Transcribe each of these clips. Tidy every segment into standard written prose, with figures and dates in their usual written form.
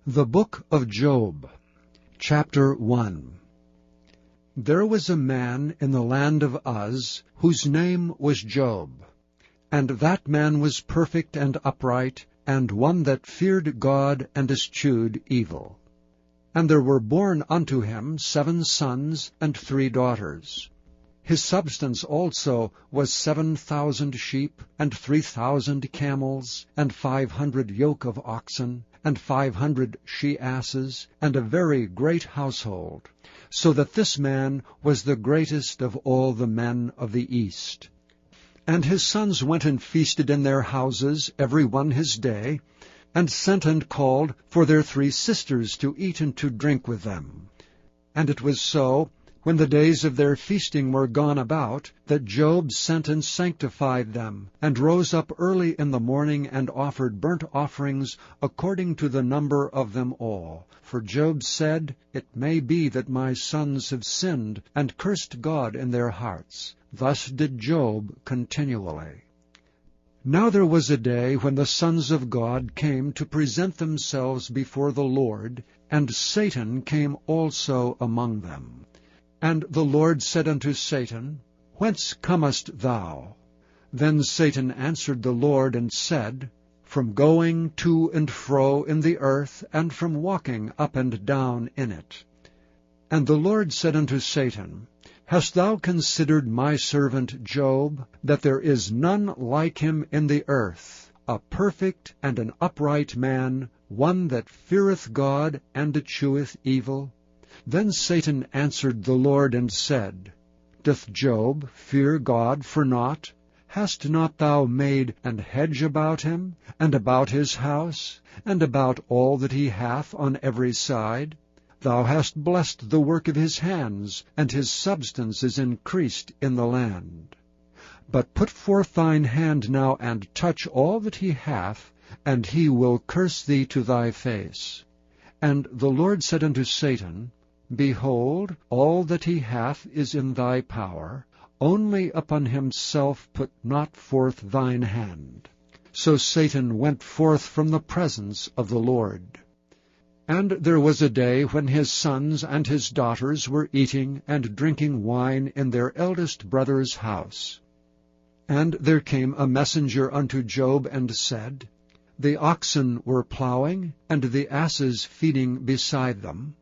The Book of Job, Chapter 1. There was a man in the land of Uz, whose name was Job. And that man was perfect and upright, and one that feared God and eschewed evil. And there were born unto him 7 sons and 3 daughters. His substance also was 7,000 sheep, and 3,000 camels, and 500 yoke of oxen, and 500 she-asses, and a very great household, so that this man was the greatest of all the men of the east. And his sons went and feasted in their houses, every one his day, and sent and called for their 3 sisters to eat and to drink with them. And it was so, when the days of their feasting were gone about, that Job sent and sanctified them, and rose up early in the morning, and offered burnt offerings according to the number of them all. For Job said, It may be that my sons have sinned, and cursed God in their hearts. Thus did Job continually. Now there was a day when the sons of God came to present themselves before the Lord, and Satan came also among them. And the Lord said unto Satan, Whence comest thou? Then Satan answered the Lord and said, From going to and fro in the earth, and from walking up and down in it. And the Lord said unto Satan, Hast thou considered my servant Job, that there is none like him in the earth, a perfect and an upright man, one that feareth God and escheweth evil? Then Satan answered the Lord and said, Doth Job fear God for naught? Hast not thou made an hedge about him, and about his house, and about all that he hath on every side? Thou hast blessed the work of his hands, and his substance is increased in the land. But put forth thine hand now, and touch all that he hath, and he will curse thee to thy face. And the Lord said unto Satan, Behold, all that he hath is in thy power, only upon himself put not forth thine hand. So Satan went forth from the presence of the Lord. And there was a day when his sons and his daughters were eating and drinking wine in their eldest brother's house. And there came a messenger unto Job, and said, The oxen were plowing, and the asses feeding beside them.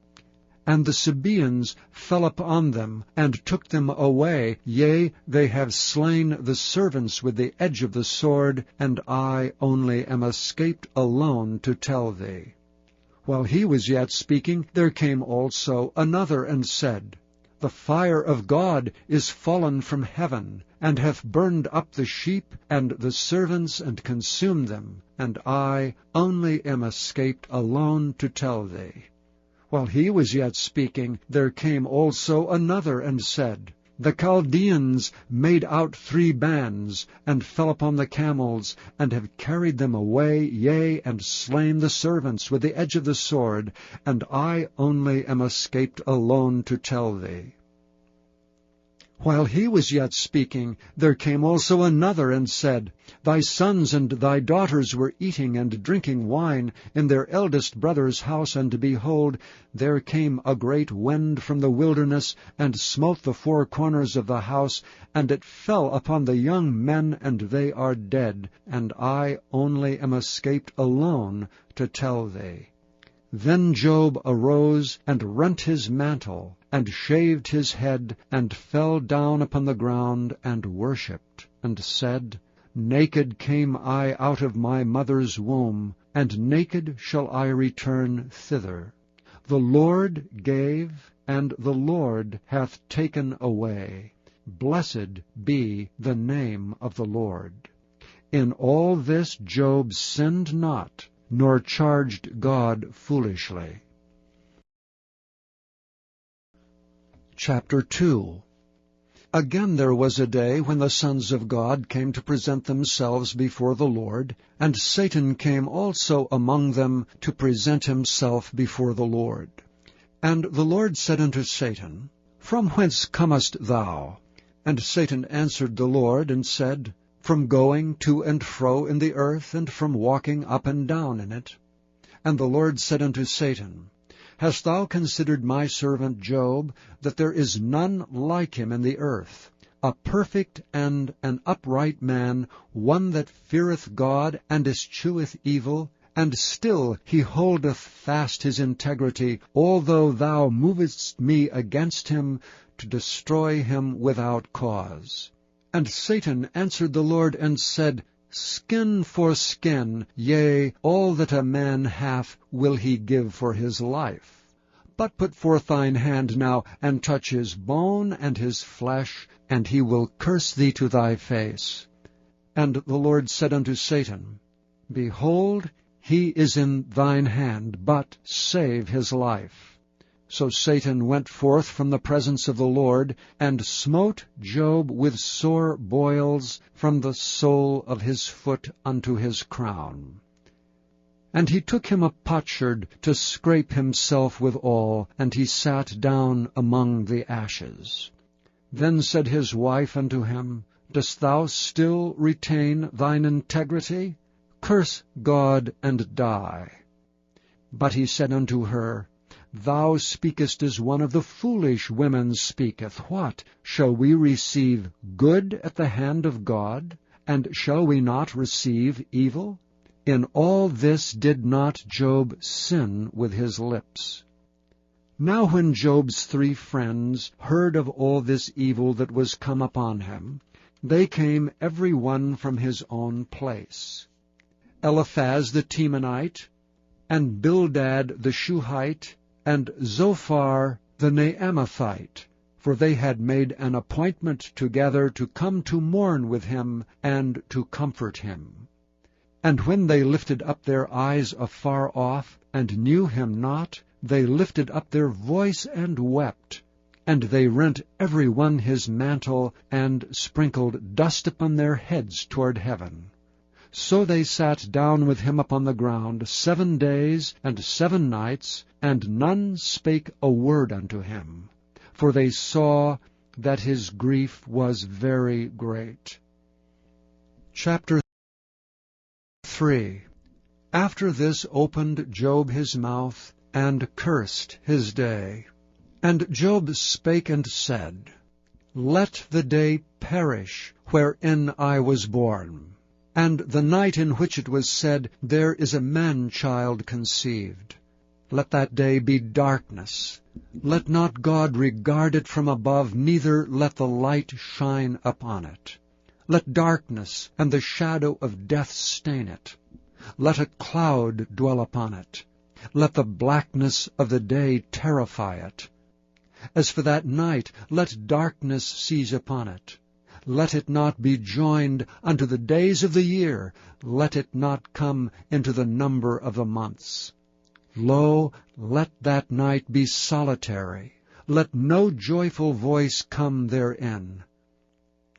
And the Sabaeans fell upon them, and took them away. Yea, they have slain the servants with the edge of the sword, and I only am escaped alone to tell thee. While he was yet speaking, there came also another, and said, The fire of God is fallen from heaven, and hath burned up the sheep and the servants, and consumed them, and I only am escaped alone to tell thee. While he was yet speaking, there came also another, and said, The Chaldeans made out 3 bands, and fell upon the camels, and have carried them away, yea, and slain the servants with the edge of the sword, and I only am escaped alone to tell thee. While he was yet speaking, there came also another, and said, Thy sons and thy daughters were eating and drinking wine in their eldest brother's house, and behold, there came a great wind from the wilderness, and smote the 4 corners of the house, and it fell upon the young men, and they are dead, and I only am escaped alone to tell thee. Then Job arose, and rent his mantle, and shaved his head, and fell down upon the ground, and worshipped, and said, Naked came I out of my mother's womb, and naked shall I return thither. The Lord gave, and the Lord hath taken away. Blessed be the name of the Lord. In all this Job sinned not, nor charged God foolishly. Chapter 2. Again there was a day when the sons of God came to present themselves before the Lord, and Satan came also among them to present himself before the Lord. And the Lord said unto Satan, From whence comest thou? And Satan answered the Lord, and said, From going to and fro in the earth, and from walking up and down in it. And the Lord said unto Satan, Hast thou considered my servant Job, that there is none like him in the earth, a perfect and an upright man, one that feareth God, and escheweth evil, and still he holdeth fast his integrity, although thou movest me against him, to destroy him without cause. And Satan answered the Lord, and said, Skin for skin, yea, all that a man hath will he give for his life. But put forth thine hand now, and touch his bone and his flesh, and he will curse thee to thy face. And the Lord said unto Satan, Behold, he is in thine hand, but save his life. So Satan went forth from the presence of the Lord, and smote Job with sore boils from the sole of his foot unto his crown. And he took him a potsherd to scrape himself withal, and he sat down among the ashes. Then said his wife unto him, Dost thou still retain thine integrity? Curse God and die. But he said unto her, Thou speakest as one of the foolish women speaketh. What? Shall we receive good at the hand of God? And shall we not receive evil? In all this did not Job sin with his lips. Now when Job's 3 friends heard of all this evil that was come upon him, they came every one from his own place. Eliphaz the Temanite, and Bildad the Shuhite, and Zophar the Naamathite, for they had made an appointment together to come to mourn with him and to comfort him. And when they lifted up their eyes afar off, and knew him not, they lifted up their voice and wept. And they rent every one his mantle, and sprinkled dust upon their heads toward heaven. So they sat down with him upon the ground 7 days and 7 nights, and none spake a word unto him, for they saw that his grief was very great. Chapter 3. After this opened Job his mouth, and cursed his day. And Job spake and said, Let the day perish wherein I was born, and the night in which it was said, There is a man-child conceived. Let that day be darkness. Let not God regard it from above, neither let the light shine upon it. Let darkness and the shadow of death stain it. Let a cloud dwell upon it. Let the blackness of the day terrify it. As for that night, let darkness seize upon it. Let it not be joined unto the days of the year. Let it not come into the number of the months. Lo, let that night be solitary. Let no joyful voice come therein.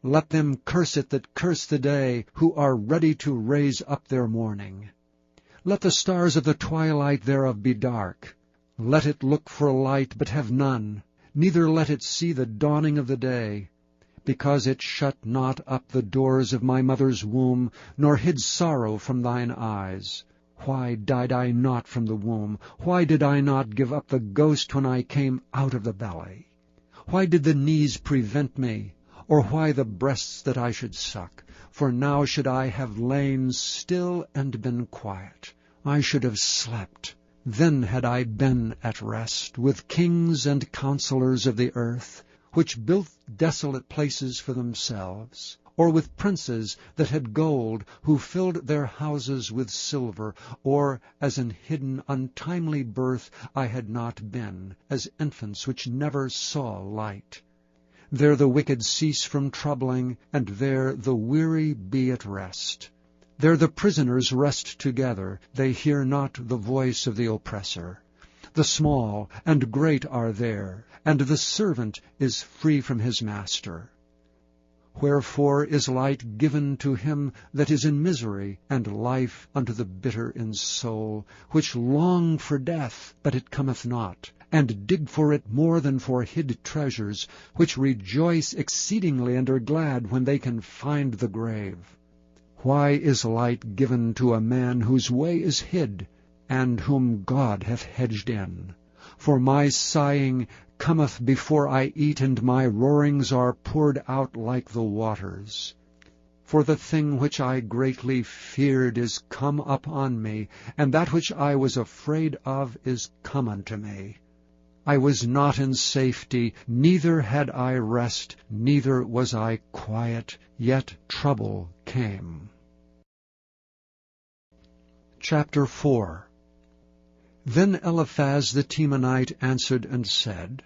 Let them curse it that curse the day, who are ready to raise up their mourning. Let the stars of the twilight thereof be dark. Let it look for light, but have none, neither let it see the dawning of the day. Because it shut not up the doors of my mother's womb, nor hid sorrow from thine eyes. Why died I not from the womb? Why did I not give up the ghost when I came out of the belly? Why did the knees prevent me? Or why the breasts that I should suck? For now should I have lain still and been quiet. I should have slept. Then had I been at rest with kings and counselors of the earth, which built desolate places for themselves, or with princes that had gold, who filled their houses with silver, or as an hidden untimely birth I had not been, as infants which never saw light. There the wicked cease from troubling, and there the weary be at rest. There the prisoners rest together, they hear not the voice of the oppressor. The small and great are there, and the servant is free from his master. Wherefore is light given to him that is in misery, and life unto the bitter in soul, which long for death, but it cometh not, and dig for it more than for hid treasures, which rejoice exceedingly and are glad when they can find the grave. Why is light given to a man whose way is hid, and whom God hath hedged in. For my sighing cometh before I eat, and my roarings are poured out like the waters. For the thing which I greatly feared is come upon me, and that which I was afraid of is come unto me. I was not in safety, neither had I rest, neither was I quiet, yet trouble came. Chapter 4. Then Eliphaz the Temanite answered and said,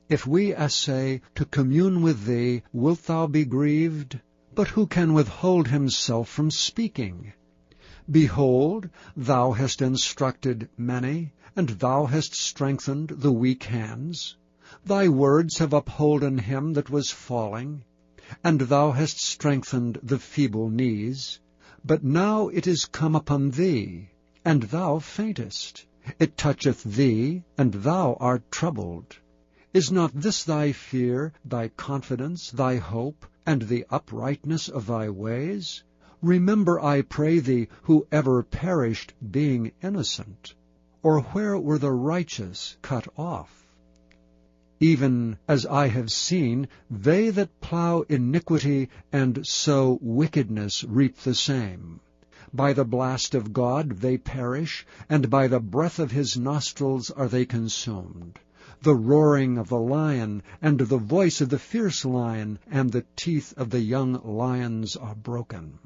If we essay to commune with thee, wilt thou be grieved? But who can withhold himself from speaking? Behold, thou hast instructed many, and thou hast strengthened the weak hands. Thy words have upholden him that was falling, and thou hast strengthened the feeble knees. But now it is come upon thee, and thou faintest. It toucheth thee, and thou art troubled. Is not this thy fear, thy confidence, thy hope, and the uprightness of thy ways? Remember, I pray thee, who ever perished, being innocent, or where were the righteous cut off? Even as I have seen, they that plough iniquity and sow wickedness reap the same. By the blast of God they perish, and by the breath of his nostrils are they consumed. The roaring of the lion, and the voice of the fierce lion, and the teeth of the young lions are broken.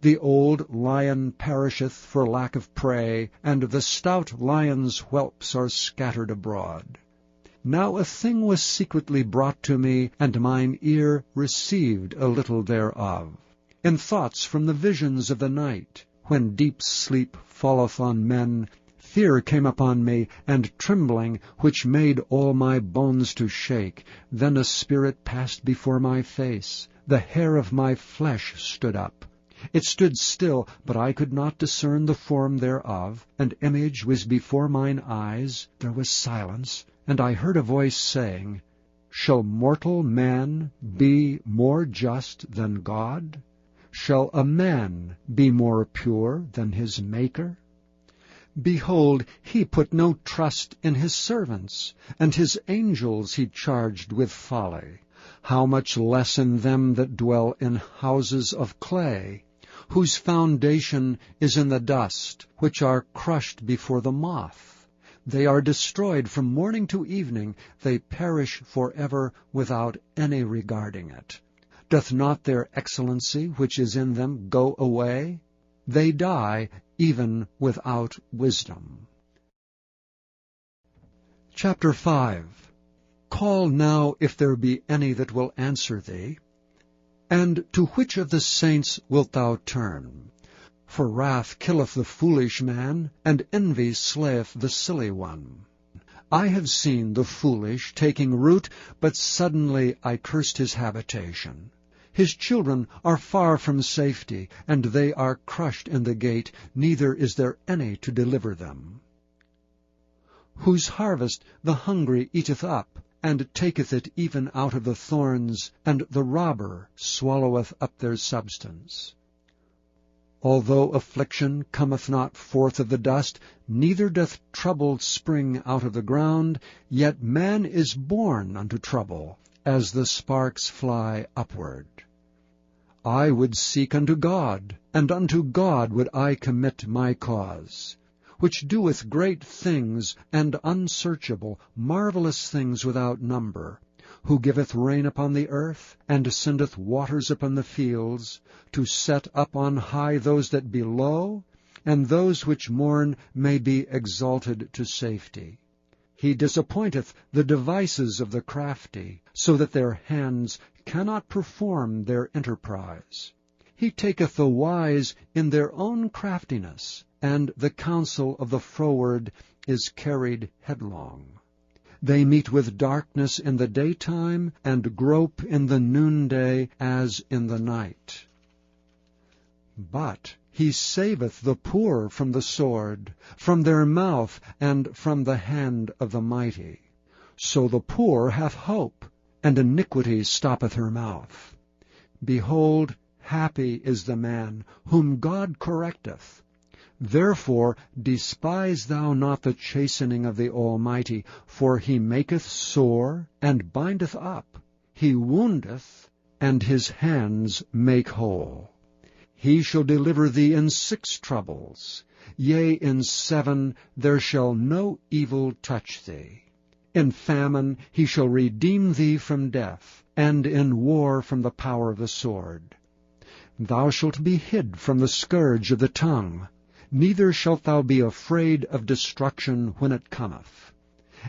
The old lion perisheth for lack of prey, and the stout lion's whelps are scattered abroad. Now a thing was secretly brought to me, and mine ear received a little thereof. In thoughts from the visions of the night, when deep sleep falleth on men, fear came upon me, and trembling, which made all my bones to shake. Then a spirit passed before my face. The hair of my flesh stood up. It stood still, but I could not discern the form thereof. An image was before mine eyes. There was silence, and I heard a voice saying, Shall mortal man be more just than God? Shall a man be more pure than his Maker? Behold, he put no trust in his servants, and his angels he charged with folly. How much less in them that dwell in houses of clay, whose foundation is in the dust, which are crushed before the moth. They are destroyed from morning to evening, they perish forever without any regarding it. Doth not their excellency which is in them go away? They die even without wisdom. Chapter 5. Call now if there be any that will answer thee. And to which of the saints wilt thou turn? For wrath killeth the foolish man, and envy slayeth the silly one. I have seen the foolish taking root, but suddenly I cursed his habitation. His children are far from safety, and they are crushed in the gate, neither is there any to deliver them. Whose harvest the hungry eateth up, and taketh it even out of the thorns, and the robber swalloweth up their substance. Although affliction cometh not forth of the dust, neither doth trouble spring out of the ground, yet man is born unto trouble, as the sparks fly upward. I would seek unto God, and unto God would I commit my cause, which doeth great things and unsearchable, marvelous things without number, who giveth rain upon the earth, and sendeth waters upon the fields, to set up on high those that be low, and those which mourn may be exalted to safety. He disappointeth the devices of the crafty, so that their hands cannot perform their enterprise. He taketh the wise in their own craftiness, and the counsel of the froward is carried headlong. They meet with darkness in the daytime, and grope in the noonday as in the night. But he saveth the poor from the sword, from their mouth, and from the hand of the mighty. So the poor hath hope, and iniquity stoppeth her mouth. Behold, happy is the man whom God correcteth. Therefore despise thou not the chastening of the Almighty, for he maketh sore, and bindeth up. He woundeth, and his hands make whole. He shall deliver thee in 6 troubles. Yea, in 7 there shall no evil touch thee. In famine he shall redeem thee from death, and in war from the power of the sword. Thou shalt be hid from the scourge of the tongue, neither shalt thou be afraid of destruction when it cometh.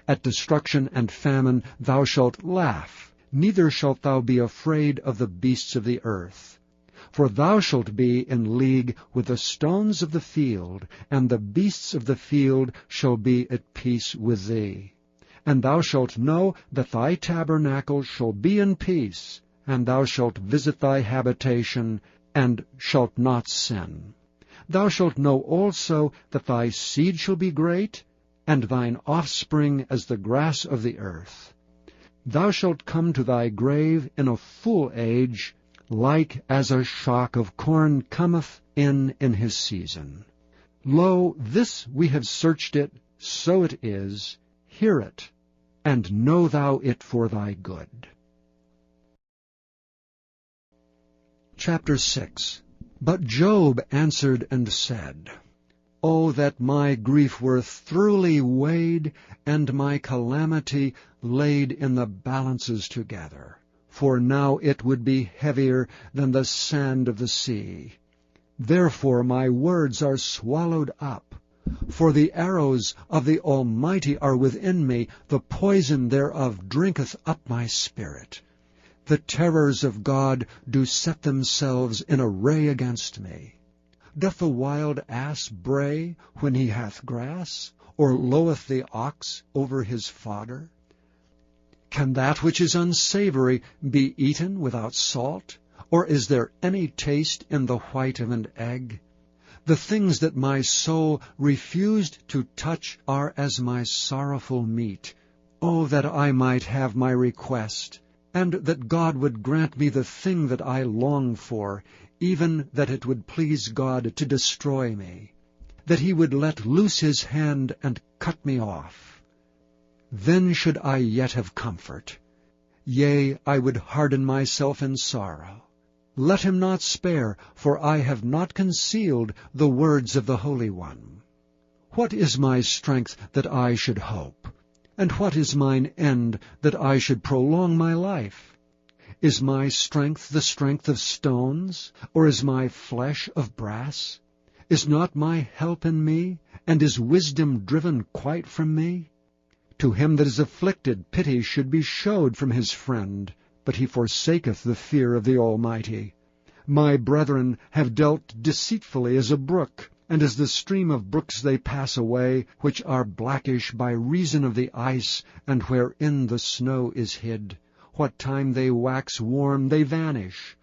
At destruction and famine thou shalt laugh, neither shalt thou be afraid of the beasts of the earth. For thou shalt be in league with the stones of the field, and the beasts of the field shall be at peace with thee. And thou shalt know that thy tabernacle shall be in peace, and thou shalt visit thy habitation, and shalt not sin. Thou shalt know also that thy seed shall be great, and thine offspring as the grass of the earth. Thou shalt come to thy grave in a full age, like as a shock of corn cometh in his season. Lo, this we have searched it, so it is. Hear it, and know thou it for thy good. Chapter 6. But Job answered and said, O that my grief were thoroughly weighed, and my calamity laid in the balances together. For now it would be heavier than the sand of the sea. Therefore my words are swallowed up. For the arrows of the Almighty are within me, the poison thereof drinketh up my spirit. The terrors of God do set themselves in array against me. Doth the wild ass bray when he hath grass, or loweth the ox over his fodder? Can that which is unsavory be eaten without salt? Or is there any taste in the white of an egg? The things that my soul refused to touch are as my sorrowful meat. Oh, that I might have my request, and that God would grant me the thing that I long for, even that it would please God to destroy me, that he would let loose his hand and cut me off. Then should I yet have comfort. Yea, I would harden myself in sorrow. Let him not spare, for I have not concealed the words of the Holy One. What is my strength that I should hope? And what is mine end that I should prolong my life? Is my strength the strength of stones, or is my flesh of brass? Is not my help in me, and is wisdom driven quite from me? To him that is afflicted pity should be showed from his friend, but he forsaketh the fear of the Almighty. My brethren have dealt deceitfully as a brook, and as the stream of brooks they pass away, which are blackish by reason of the ice, and wherein the snow is hid. What time they wax warm, they vanish.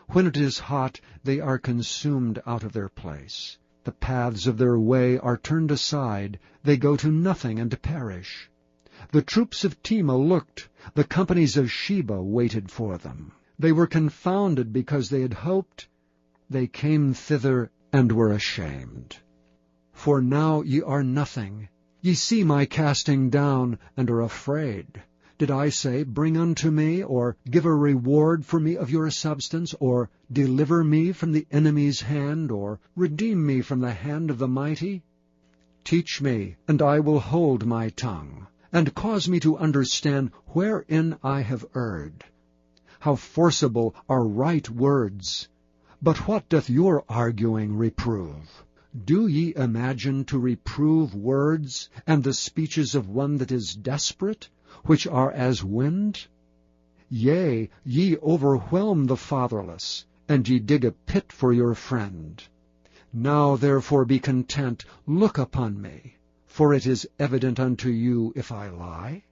When it is hot, they are consumed out of their place. The paths of their way are turned aside, they go to nothing and perish. The troops of Tema looked, the companies of Sheba waited for them. They were confounded because they had hoped. They came thither and were ashamed. For now ye are nothing. Ye see my casting down, and are afraid. Did I say, Bring unto me, or give a reward for me of your substance, or deliver me from the enemy's hand, or redeem me from the hand of the mighty? Teach me, and I will hold my tongue, and cause me to understand wherein I have erred. How forcible are right words! But what doth your arguing reprove? Do ye imagine to reprove words, and the speeches of one that is desperate, which are as wind? Yea, ye overwhelm the fatherless, and ye dig a pit for your friend. Now therefore be content, look upon me, for it is evident unto you if I lie.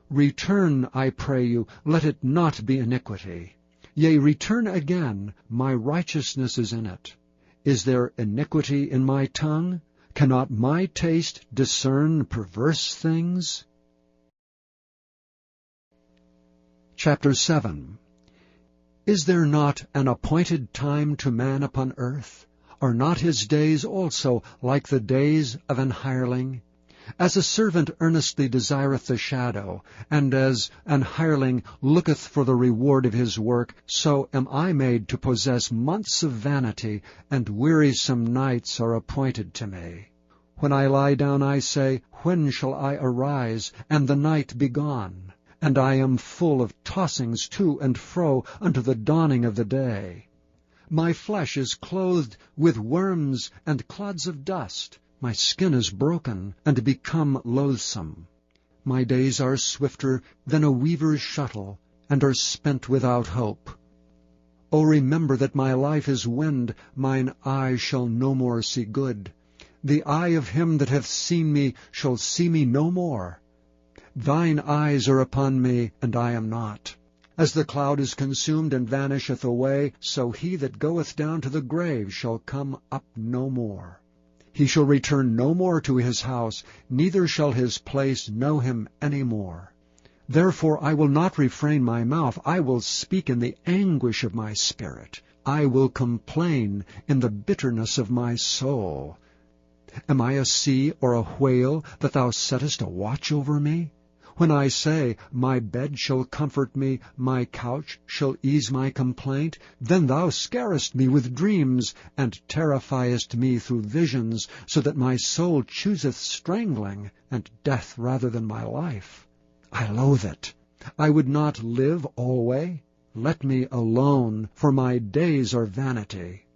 Return, I pray you, let it not be iniquity. Yea, return again, my righteousness is in it. Is there iniquity in my tongue? Cannot my taste discern perverse things? Chapter 7. Is there not an appointed time to man upon earth? Are not his days also like the days of an hireling? As a servant earnestly desireth the shadow, and as an hireling looketh for the reward of his work, so am I made to possess months of vanity, and wearisome nights are appointed to me. When I lie down, I say, When shall I arise, and the night be gone? And I am full of tossings to and fro unto the dawning of the day. My flesh is clothed with worms and clods of dust. My skin is broken and become loathsome. My days are swifter than a weaver's shuttle, and are spent without hope. O remember that my life is wind, mine eye shall no more see good. The eye of him that hath seen me shall see me no more. Thine eyes are upon me, and I am not. As the cloud is consumed and vanisheth away, so he that goeth down to the grave shall come up no more. He shall return no more to his house, neither shall his place know him any more. Therefore I will not refrain my mouth, I will speak in the anguish of my spirit. I will complain in the bitterness of my soul. Am I a sea or a whale, that thou settest a watch over me? When I say, My bed shall comfort me, my couch shall ease my complaint, then thou scarest me with dreams, and terrifiest me through visions, so that my soul chooseth strangling, and death rather than my life. I loathe it. I would not live alway. Let me alone, for my days are vanity.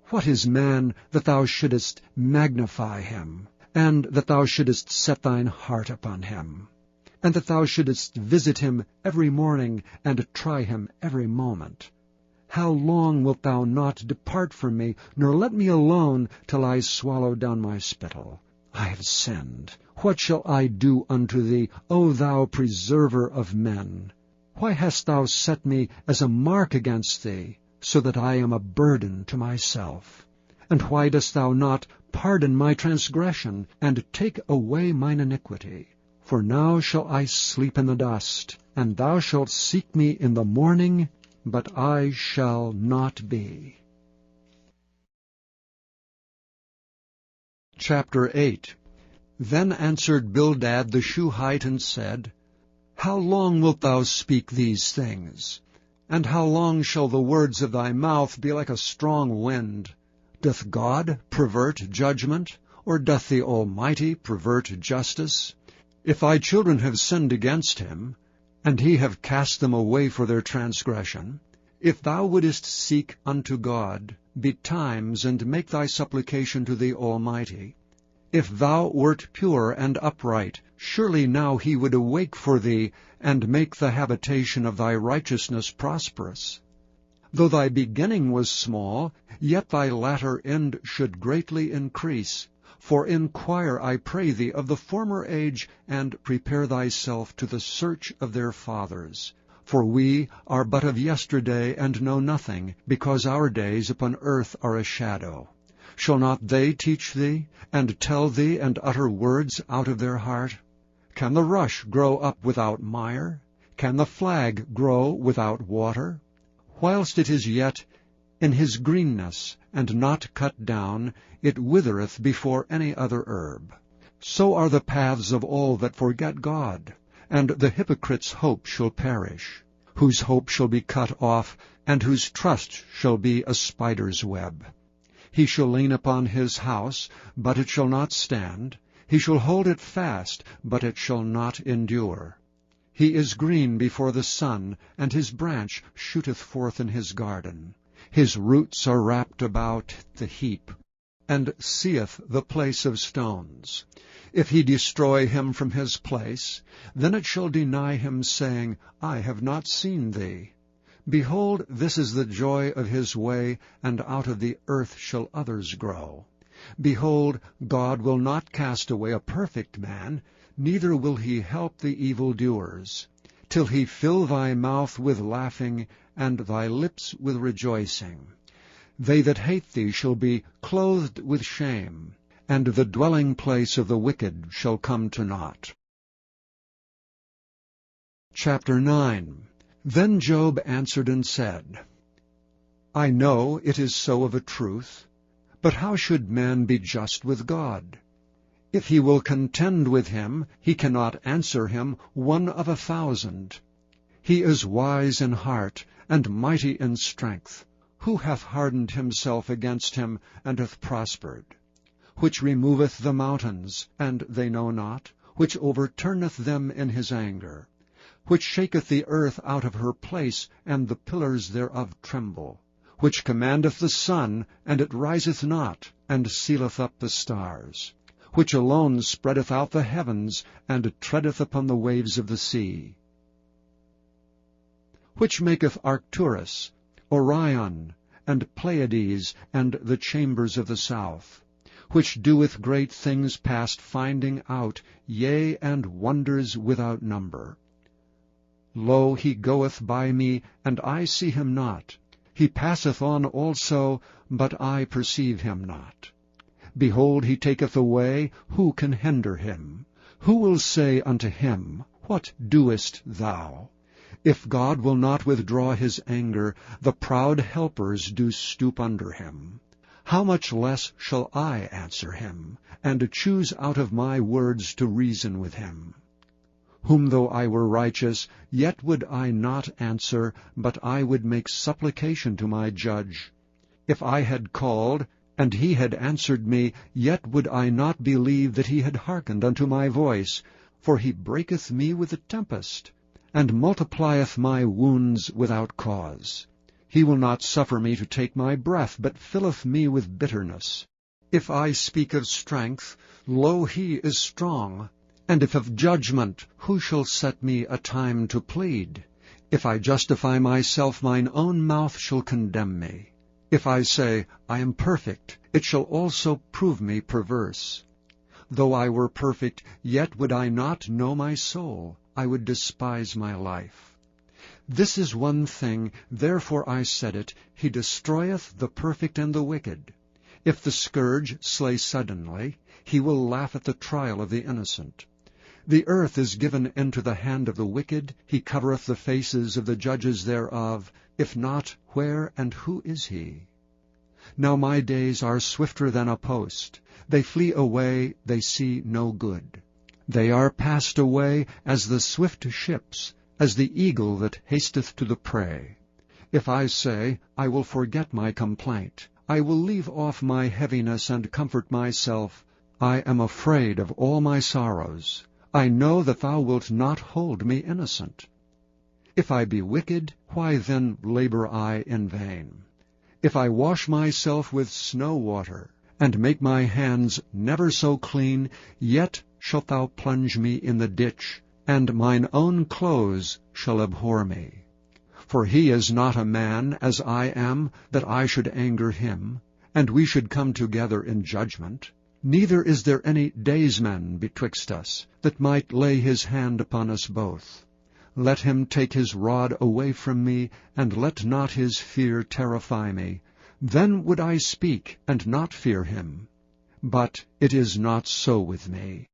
What is man, that thou shouldest magnify him, and that thou shouldest set thine heart upon him? And that thou shouldest visit him every morning, and try him every moment. How long wilt thou not depart from me, nor let me alone, till I swallow down my spittle? I have sinned. What shall I do unto thee, O thou preserver of men? Why hast thou set me as a mark against thee, so that I am a burden to myself? And why dost thou not pardon my transgression, and take away mine iniquity? For now shall I sleep in the dust, and thou shalt seek me in the morning, but I shall not be. Chapter 8. Then answered Bildad the Shuhite, and said, How long wilt thou speak these things? And how long shall the words of thy mouth be like a strong wind? Doth God pervert judgment, or doth the Almighty pervert justice? If thy children have sinned against him, and he have cast them away for their transgression, if thou wouldest seek unto God betimes, and make thy supplication to the Almighty, if thou wert pure and upright, surely now he would awake for thee, and make the habitation of thy righteousness prosperous. Though thy beginning was small, yet thy latter end should greatly increase. For inquire, I pray thee, of the former age, and prepare thyself to the search of their fathers. For we are but of yesterday, and know nothing, because our days upon earth are a shadow. Shall not they teach thee, and tell thee, and utter words out of their heart? Can the rush grow up without mire? Can the flag grow without water? Whilst it is yet in his greenness, and not cut down, it withereth before any other herb. So are the paths of all that forget God, and the hypocrite's hope shall perish, whose hope shall be cut off, and whose trust shall be a spider's web. He shall lean upon his house, but it shall not stand. He shall hold it fast, but it shall not endure. He is green before the sun, and his branch shooteth forth in his garden. His roots are wrapped about the heap, and seeth the place of stones. If he destroy him from his place, then it shall deny him, saying, I have not seen thee. Behold, this is the joy of his way, and out of the earth shall others grow. Behold, God will not cast away a perfect man, neither will he help the evildoers, till he fill thy mouth with laughing, and thy lips with rejoicing. They that hate thee shall be clothed with shame, and the dwelling place of the wicked shall come to naught. Chapter 9. Then Job answered and said, I know it is so of a truth. But how should man be just with God? If he will contend with him, he cannot answer him 1 of 1,000. He is wise in heart, and mighty in strength. Who hath hardened himself against him, and hath prospered? Which removeth the mountains, and they know not? Which overturneth them in his anger? Which shaketh the earth out of her place, and the pillars thereof tremble? Which commandeth the sun, and it riseth not, and sealeth up the stars? Which alone spreadeth out the heavens, and treadeth upon the waves of the sea? Which maketh Arcturus, Orion, and Pleiades, and the chambers of the south? Which doeth great things past finding out, yea, and wonders without number? Lo, he goeth by me, and I see him not. He passeth on also, but I perceive him not. Behold, he taketh away, who can hinder him? Who will say unto him, What doest thou? If God will not withdraw his anger, the proud helpers do stoop under him. How much less shall I answer him, and choose out of my words to reason with him? Whom though I were righteous, yet would I not answer, but I would make supplication to my judge. If I had called, and he had answered me, yet would I not believe that he had hearkened unto my voice. For he breaketh me with a tempest, and multiplieth my wounds without cause. He will not suffer me to take my breath, but filleth me with bitterness. If I speak of strength, lo, he is strong. And if of judgment, who shall set me a time to plead? If I justify myself, mine own mouth shall condemn me. If I say, I am perfect, it shall also prove me perverse. Though I were perfect, yet would I not know my soul. I would despise my life. This is one thing, therefore I said it, he destroyeth the perfect and the wicked. If the scourge slay suddenly, he will laugh at the trial of the innocent. The earth is given into the hand of the wicked, he covereth the faces of the judges thereof. If not, where and who is he? Now my days are swifter than a post. They flee away, they see no good. They are passed away as the swift ships, as the eagle that hasteth to the prey. If I say, I will forget my complaint, I will leave off my heaviness and comfort myself, I am afraid of all my sorrows. I know that thou wilt not hold me innocent. If I be wicked, why then labor I in vain? If I wash myself with snow water, and make my hands never so clean, yet shalt thou plunge me in the ditch, and mine own clothes shall abhor me. For he is not a man, as I am, that I should anger him, and we should come together in judgment. Neither is there any daysman betwixt us, that might lay his hand upon us both. Let him take his rod away from me, and let not his fear terrify me. Then would I speak, and not fear him. But it is not so with me.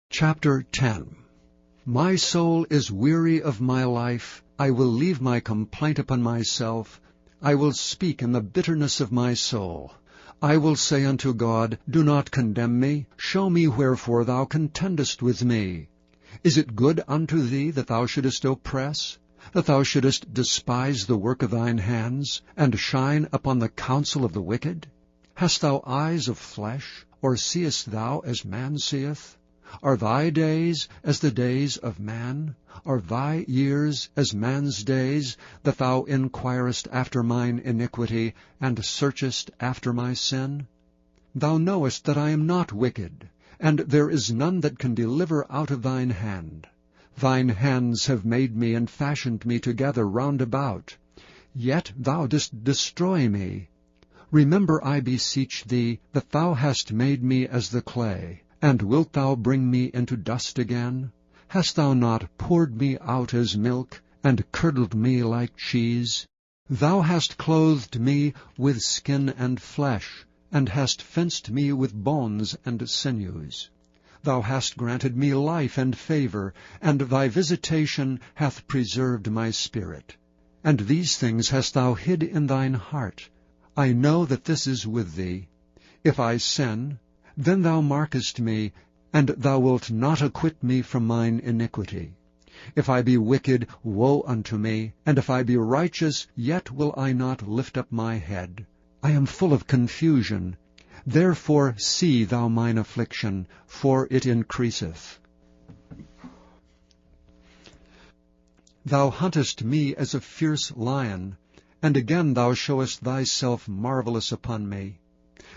Chapter 10. My soul is weary of my life. I will leave my complaint upon myself. I will speak in the bitterness of my soul. I will say unto God, Do not condemn me. Show me wherefore thou contendest with me. Is it good unto thee that thou shouldest oppress, that thou shouldest despise the work of thine hands, and shine upon the counsel of the wicked? Hast thou eyes of flesh, or seest thou as man seeth? Are thy days as the days of man? Are thy years as man's days, that thou inquirest after mine iniquity, and searchest after my sin? Thou knowest that I am not wicked, and there is none that can deliver out of thine hand. Thine hands have made me and fashioned me together round about. Yet thou didst destroy me. Remember, I beseech thee, that thou hast made me as the clay. And wilt thou bring me into dust again? Hast thou not poured me out as milk, and curdled me like cheese? Thou hast clothed me with skin and flesh, and hast fenced me with bones and sinews. Thou hast granted me life and favor, and thy visitation hath preserved my spirit. And these things hast thou hid in thine heart. I know that this is with thee. If I sin, then thou markest me, and thou wilt not acquit me from mine iniquity. If I be wicked, woe unto me, and if I be righteous, yet will I not lift up my head. I am full of confusion. Therefore see thou mine affliction, for it increaseth. Thou huntest me as a fierce lion, and again thou showest thyself marvelous upon me.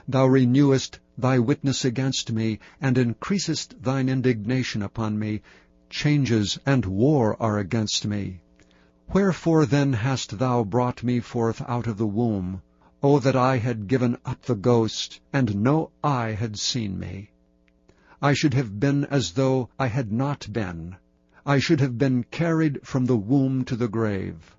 Thou renewest thy witness against me, and increasest thine indignation upon me. Changes and war are against me. Wherefore then hast thou brought me forth out of the womb? O that I had given up the ghost, and no eye had seen me. I should have been as though I had not been. I should have been carried from the womb to the grave.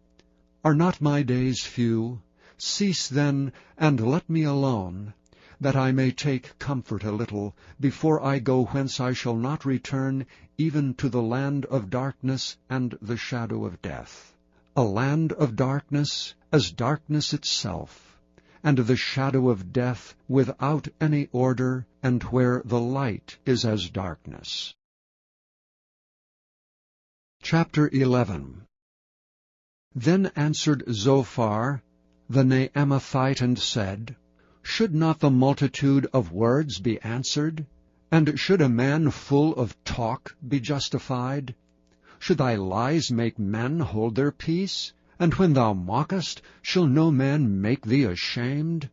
Are not my days few? Cease then, and let me alone, that I may take comfort a little, before I go whence I shall not return, even to the land of darkness and the shadow of death. A land of darkness, as darkness itself, and the shadow of death without any order, and where the light is as darkness. Chapter 11. Then answered Zophar the Naamathite, and said, Should not the multitude of words be answered? And should a man full of talk be justified? Should thy lies make men hold their peace? And when thou mockest, shall no man make thee ashamed?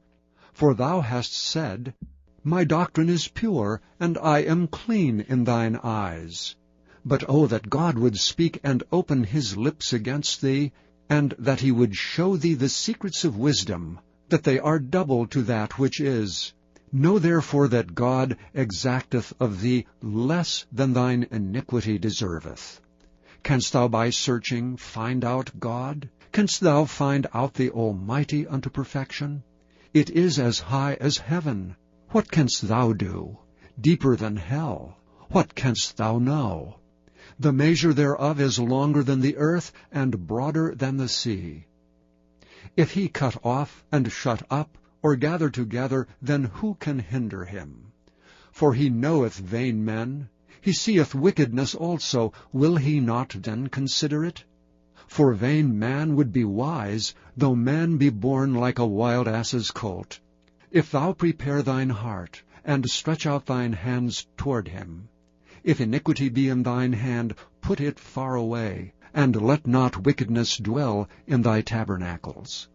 For thou hast said, My doctrine is pure, and I am clean in thine eyes. But oh, that God would speak and open his lips against thee, and that he would show thee the secrets of wisdom, that they are double to that which is. Know therefore that God exacteth of thee less than thine iniquity deserveth. Canst thou by searching find out God? Canst thou find out the Almighty unto perfection? It is as high as heaven. What canst thou do? Deeper than hell. What canst thou know? The measure thereof is longer than the earth, and broader than the sea. If he cut off and shut up, or gather together, then who can hinder him? For he knoweth vain men. He seeth wickedness also. Will he not then consider it? For vain man would be wise, though man be born like a wild ass's colt. If thou prepare thine heart, and stretch out thine hands toward him, if iniquity be in thine hand, put it far away, and let not wickedness dwell in thy tabernacles.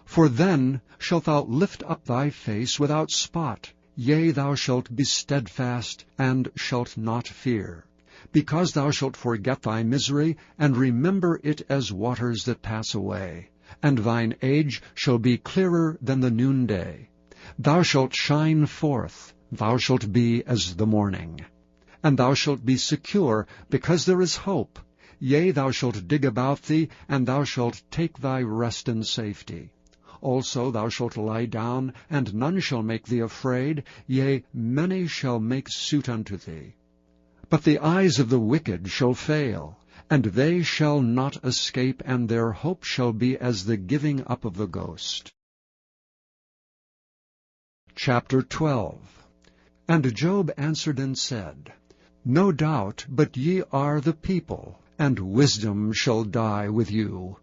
For then shalt thou lift up thy face without spot, yea, thou shalt be steadfast, and shalt not fear, because thou shalt forget thy misery, and remember it as waters that pass away, and thine age shall be clearer than the noonday. Thou shalt shine forth, thou shalt be as the morning. And thou shalt be secure, because there is hope. Yea, thou shalt dig about thee, and thou shalt take thy rest in safety. Also thou shalt lie down, and none shall make thee afraid. Yea, many shall make suit unto thee. But the eyes of the wicked shall fail, and they shall not escape, and their hope shall be as the giving up of the ghost. Chapter 12. And Job answered and said, No doubt but ye are the people, and wisdom shall die with you.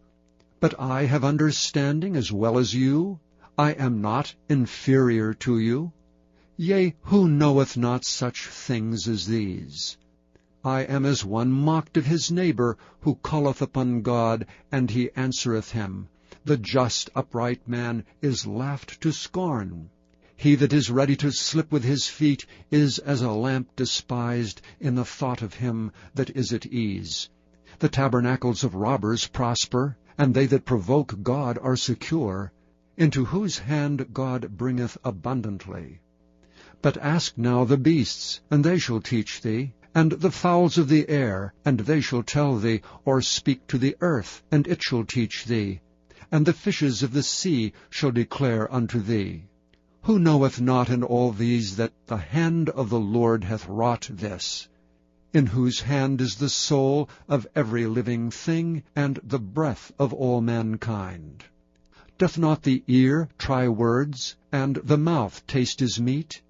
But I have understanding as well as you. I am not inferior to you. Yea, who knoweth not such things as these? I am as one mocked of his neighbor, who calleth upon God, and he answereth him. The just upright man is laughed to scorn. He that is ready to slip with his feet is as a lamp despised in the thought of him that is at ease. The tabernacles of robbers prosper, and they that provoke God are secure, into whose hand God bringeth abundantly. But ask now the beasts, and they shall teach thee, and the fowls of the air, and they shall tell thee, or speak to the earth, and it shall teach thee, and the fishes of the sea shall declare unto thee. Who knoweth not in all these that the hand of the Lord hath wrought this, in whose hand is the soul of every living thing, and the breath of all mankind? Doth not the ear try words, and the mouth taste his meat?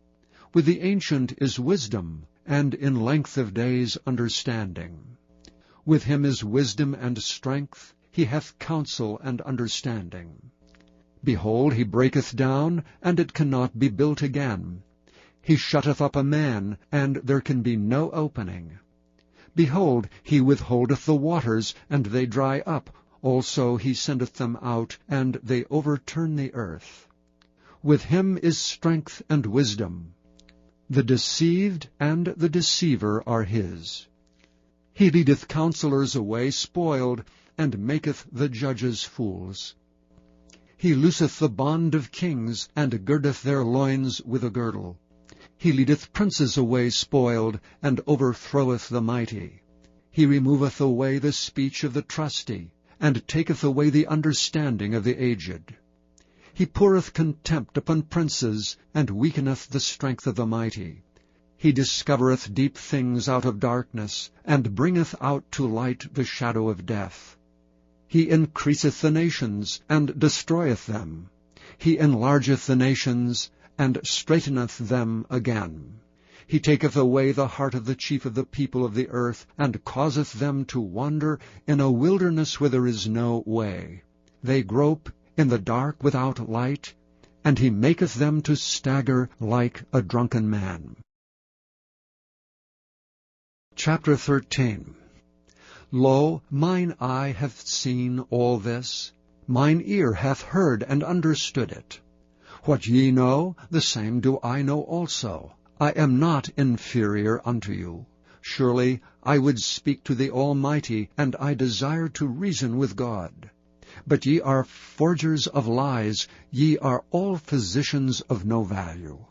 With the ancient is wisdom, and in length of days understanding. With him is wisdom and strength, he hath counsel and understanding. Behold, he breaketh down, and it cannot be built again. He shutteth up a man, and there can be no opening. Behold, he withholdeth the waters, and they dry up. Also he sendeth them out, and they overturn the earth. With him is strength and wisdom. The deceived and the deceiver are his. He leadeth counselors away spoiled, and maketh the judges fools. He looseth the bond of kings, and girdeth their loins with a girdle. He leadeth princes away spoiled, and overthroweth the mighty. He removeth away the speech of the trusty, and taketh away the understanding of the aged. He poureth contempt upon princes, and weakeneth the strength of the mighty. He discovereth deep things out of darkness, and bringeth out to light the shadow of death. He increaseth the nations, and destroyeth them. He enlargeth the nations, and straighteneth them again. He taketh away the heart of the chief of the people of the earth, and causeth them to wander in a wilderness where there is no way. They grope in the dark without light, and he maketh them to stagger like a drunken man. Chapter 13. Lo, mine eye hath seen all this, mine ear hath heard and understood it. What ye know, the same do I know also. I am not inferior unto you. Surely I would speak to the Almighty, and I desire to reason with God. But ye are forgers of lies, ye are all physicians of no value.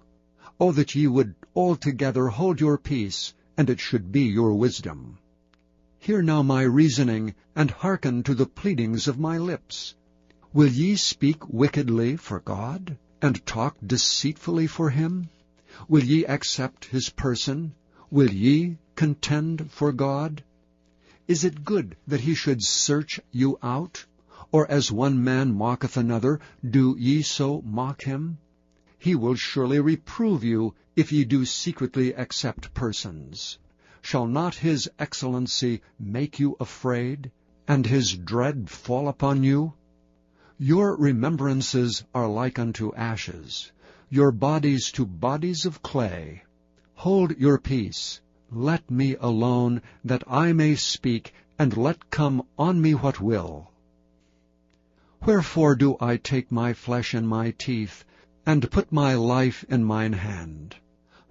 O that ye would altogether hold your peace, and it should be your wisdom. Hear now my reasoning, and hearken to the pleadings of my lips. Will ye speak wickedly for God, and talk deceitfully for him? Will ye accept his person? Will ye contend for God? Is it good that he should search you out? Or as one man mocketh another, do ye so mock him? He will surely reprove you, if ye do secretly accept persons. Shall not his excellency make you afraid, and his dread fall upon you? Your remembrances are like unto ashes, your bodies to bodies of clay. Hold your peace, let me alone, that I may speak, and let come on me what will. Wherefore do I take my flesh in my teeth, and put my life in mine hand?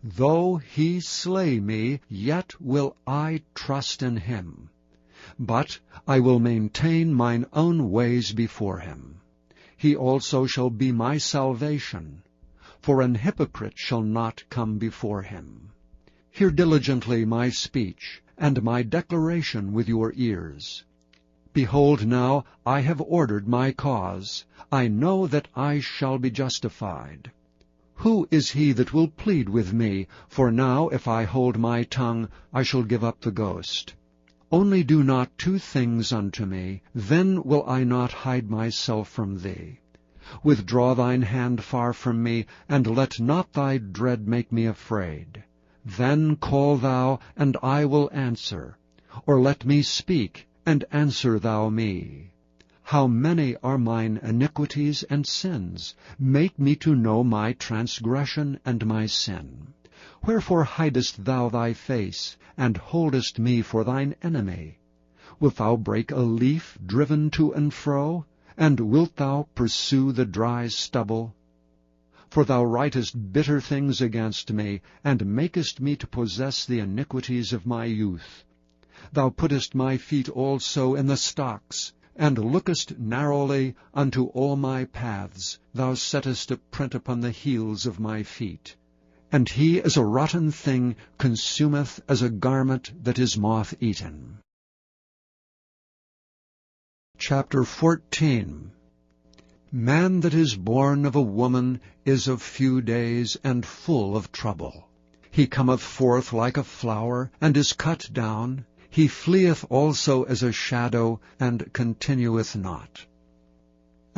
Though he slay me, yet will I trust in him. But I will maintain mine own ways before him. He also shall be my salvation, for an hypocrite shall not come before him. Hear diligently my speech, and my declaration with your ears. Behold, now I have ordered my cause. I know that I shall be justified. Who is he that will plead with me? For now, if I hold my tongue, I shall give up the ghost. Only do not two things unto me, then will I not hide myself from thee. Withdraw thine hand far from me, and let not thy dread make me afraid. Then call thou, and I will answer. Or let me speak, and answer thou me. How many are mine iniquities and sins? Make me to know my transgression and my sin. Wherefore hidest thou thy face, and holdest me for thine enemy? Wilt thou break a leaf driven to and fro? And wilt thou pursue the dry stubble? For thou writest bitter things against me, and makest me to possess the iniquities of my youth. Thou puttest my feet also in the stocks, and lookest narrowly unto all my paths. Thou settest a print upon the heels of my feet. And he as a rotten thing consumeth as a garment that is moth-eaten. Chapter 14. Man that is born of a woman is of few days, and full of trouble. He cometh forth like a flower, and is cut down. He fleeth also as a shadow, and continueth not.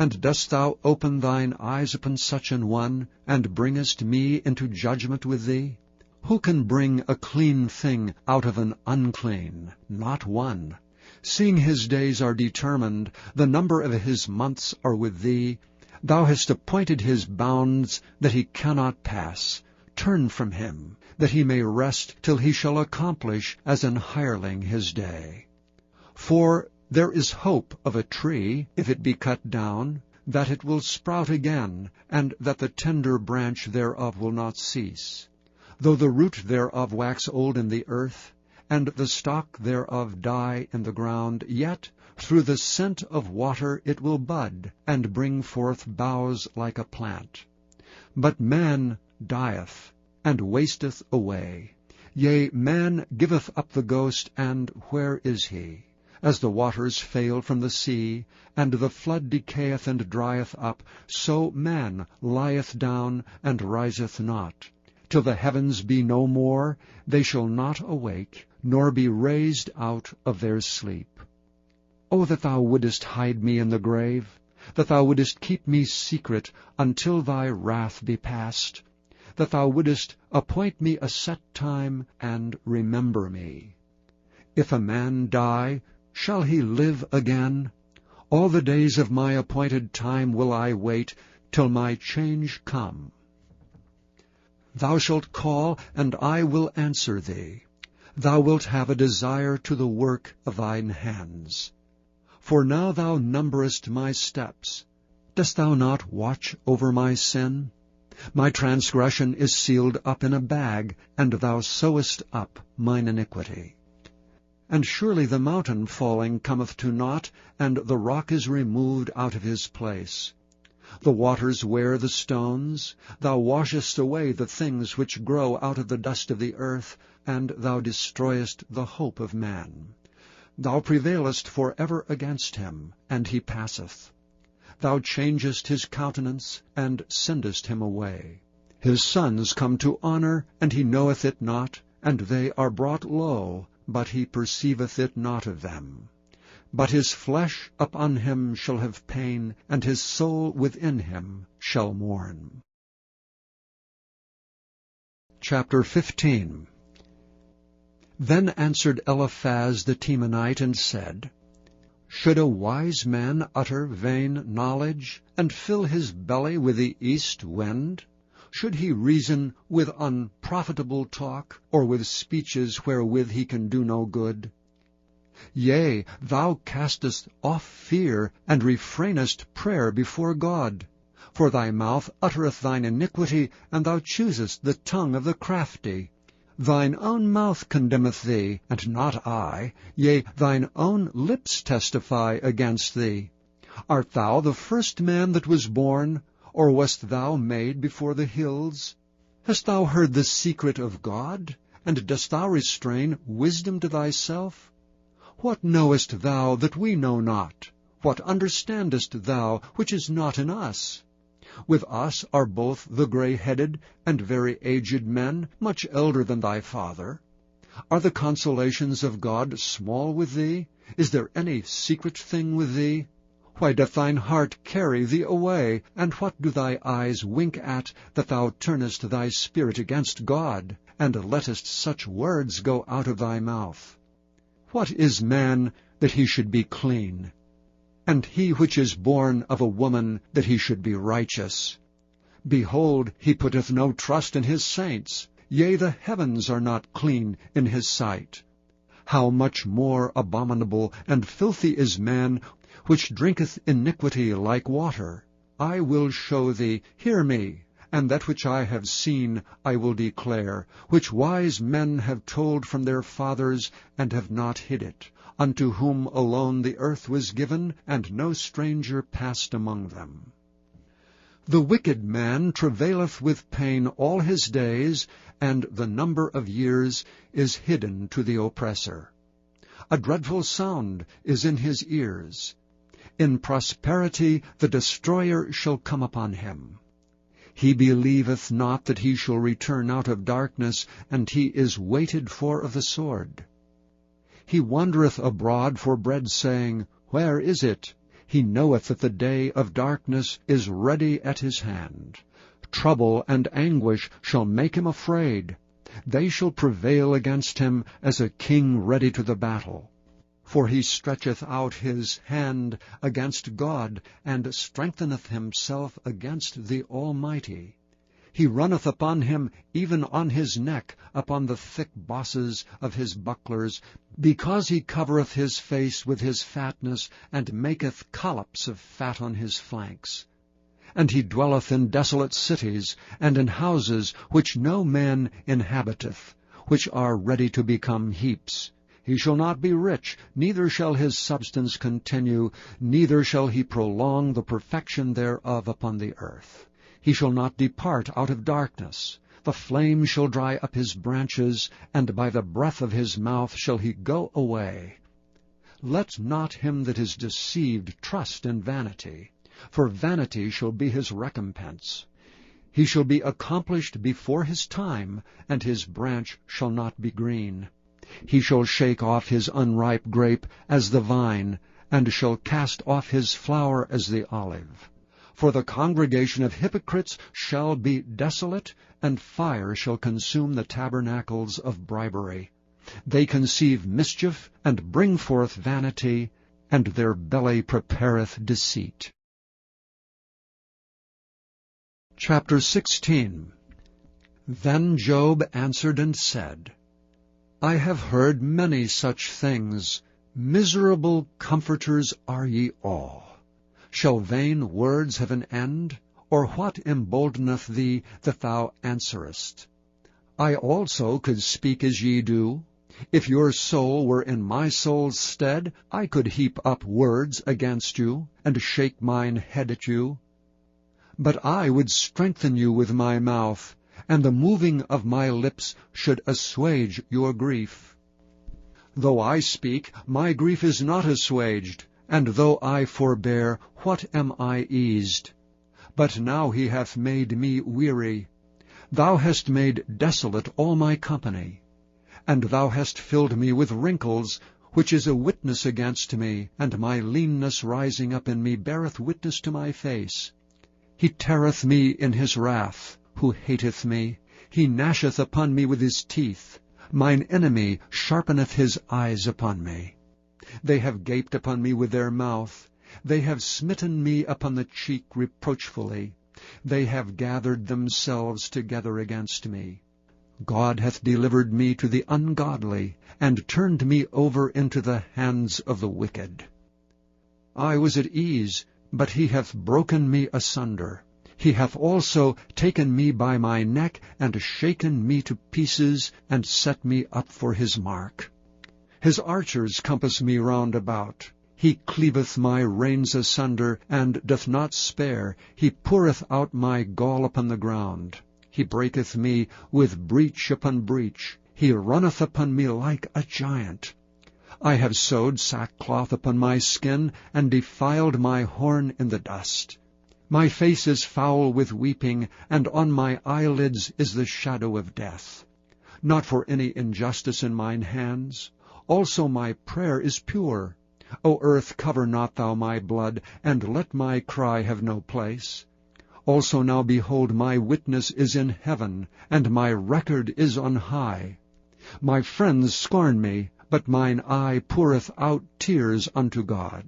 And dost thou open thine eyes upon such an one, and bringest me into judgment with thee? Who can bring a clean thing out of an unclean? Not one. Seeing his days are determined, the number of his months are with thee. Thou hast appointed his bounds, that he cannot pass. Turn from him, that he may rest till he shall accomplish as an hireling his day. For there is hope of a tree, if it be cut down, that it will sprout again, and that the tender branch thereof will not cease. Though the root thereof wax old in the earth, and the stalk thereof die in the ground, yet through the scent of water it will bud, and bring forth boughs like a plant. But man dieth, and wasteth away. Yea, man giveth up the ghost, and where is he? As the waters fail from the sea, and the flood decayeth and drieth up, so man lieth down, and riseth not. Till the heavens be no more, they shall not awake, nor be raised out of their sleep. O that thou wouldest hide me in the grave, that thou wouldest keep me secret until thy wrath be past, that thou wouldest appoint me a set time, and remember me. If a man die, shall he live again? All the days of my appointed time will I wait, till my change come. Thou shalt call, and I will answer thee. Thou wilt have a desire to the work of thine hands. For now thou numberest my steps. Dost thou not watch over my sin? My transgression is sealed up in a bag, and thou sewest up mine iniquity. And surely the mountain falling cometh to naught, and the rock is removed out of his place. The waters wear the stones. Thou washest away the things which grow out of the dust of the earth, and thou destroyest the hope of man. Thou prevailest for ever against him, and he passeth. Thou changest his countenance, and sendest him away. His sons come to honor, and he knoweth it not, and they are brought low, but he perceiveth it not of them. But his flesh upon him shall have pain, and his soul within him shall mourn. Chapter 15. Then answered Eliphaz the Temanite, and said, Should a wise man utter vain knowledge, and fill his belly with the east wind? Should he reason with unprofitable talk, or with speeches wherewith he can do no good? Yea, thou castest off fear, and refrainest prayer before God. For thy mouth uttereth thine iniquity, and thou choosest the tongue of the crafty. Thine own mouth condemneth thee, and not I. Yea, thine own lips testify against thee. Art thou the first man that was born, or wast thou made before the hills? Hast thou heard the secret of God? And dost thou restrain wisdom to thyself? What knowest thou that we know not? What understandest thou which is not in us? With us are both the grey-headed and very aged men, much elder than thy father. Are the consolations of God small with thee? Is there any secret thing with thee? Why doth thine heart carry thee away? And what do thy eyes wink at, that thou turnest thy spirit against God, and lettest such words go out of thy mouth? What is man, that he should be clean? And he which is born of a woman, that he should be righteous? Behold, he putteth no trust in his saints. Yea, the heavens are not clean in his sight. How much more abominable and filthy is man, which drinketh iniquity like water. I will show thee, hear me, and that which I have seen I will declare, which wise men have told from their fathers, and have not hid it, unto whom alone the earth was given, and no stranger passed among them. The wicked man travaileth with pain all his days, and the number of years is hidden to the oppressor. A dreadful sound is in his ears. In prosperity the destroyer shall come upon him. He believeth not that he shall return out of darkness, and he is waited for of the sword. He wandereth abroad for bread, saying, Where is it? He knoweth that the day of darkness is ready at his hand. Trouble and anguish shall make him afraid. They shall prevail against him as a king ready to the battle. For he stretcheth out his hand against God, and strengtheneth himself against the Almighty. He runneth upon him, even on his neck, upon the thick bosses of his bucklers, because he covereth his face with his fatness, and maketh collops of fat on his flanks. And he dwelleth in desolate cities, and in houses which no man inhabiteth, which are ready to become heaps. He shall not be rich, neither shall his substance continue, neither shall he prolong the perfection thereof upon the earth. He shall not depart out of darkness. The flame shall dry up his branches, and by the breath of his mouth shall he go away. Let not him that is deceived trust in vanity, for vanity shall be his recompense. He shall be accomplished before his time, and his branch shall not be green. He shall shake off his unripe grape as the vine, and shall cast off his flower as the olive. For the congregation of hypocrites shall be desolate, and fire shall consume the tabernacles of bribery. They conceive mischief, and bring forth vanity, and their belly prepareth deceit. Chapter 16. Then Job answered and said, I have heard many such things. Miserable comforters are ye all. Shall vain words have an end? Or what emboldeneth thee that thou answerest? I also could speak as ye do. If your soul were in my soul's stead, I could heap up words against you, and shake mine head at you. But I would strengthen you with my mouth, and the moving of my lips should assuage your grief. Though I speak, my grief is not assuaged, and though I forbear, what am I eased? But now he hath made me weary. Thou hast made desolate all my company, and thou hast filled me with wrinkles, which is a witness against me, and my leanness rising up in me beareth witness to my face. He teareth me in his wrath, who hateth me. He gnasheth upon me with his teeth. Mine enemy sharpeneth his eyes upon me. They have gaped upon me with their mouth. They have smitten me upon the cheek reproachfully. They have gathered themselves together against me. God hath delivered me to the ungodly, and turned me over into the hands of the wicked. I was at ease, but he hath broken me asunder. He hath also taken me by my neck, and shaken me to pieces, and set me up for his mark. His archers compass me round about. He cleaveth my reins asunder, and doth not spare. He poureth out my gall upon the ground. He breaketh me with breach upon breach. He runneth upon me like a giant. I have sewed sackcloth upon my skin, and defiled my horn in the dust. My face is foul with weeping, and on my eyelids is the shadow of death. Not for any injustice in mine hands. Also my prayer is pure. O earth, cover not thou my blood, and let my cry have no place. Also now behold, my witness is in heaven, and my record is on high. My friends scorn me, but mine eye poureth out tears unto God.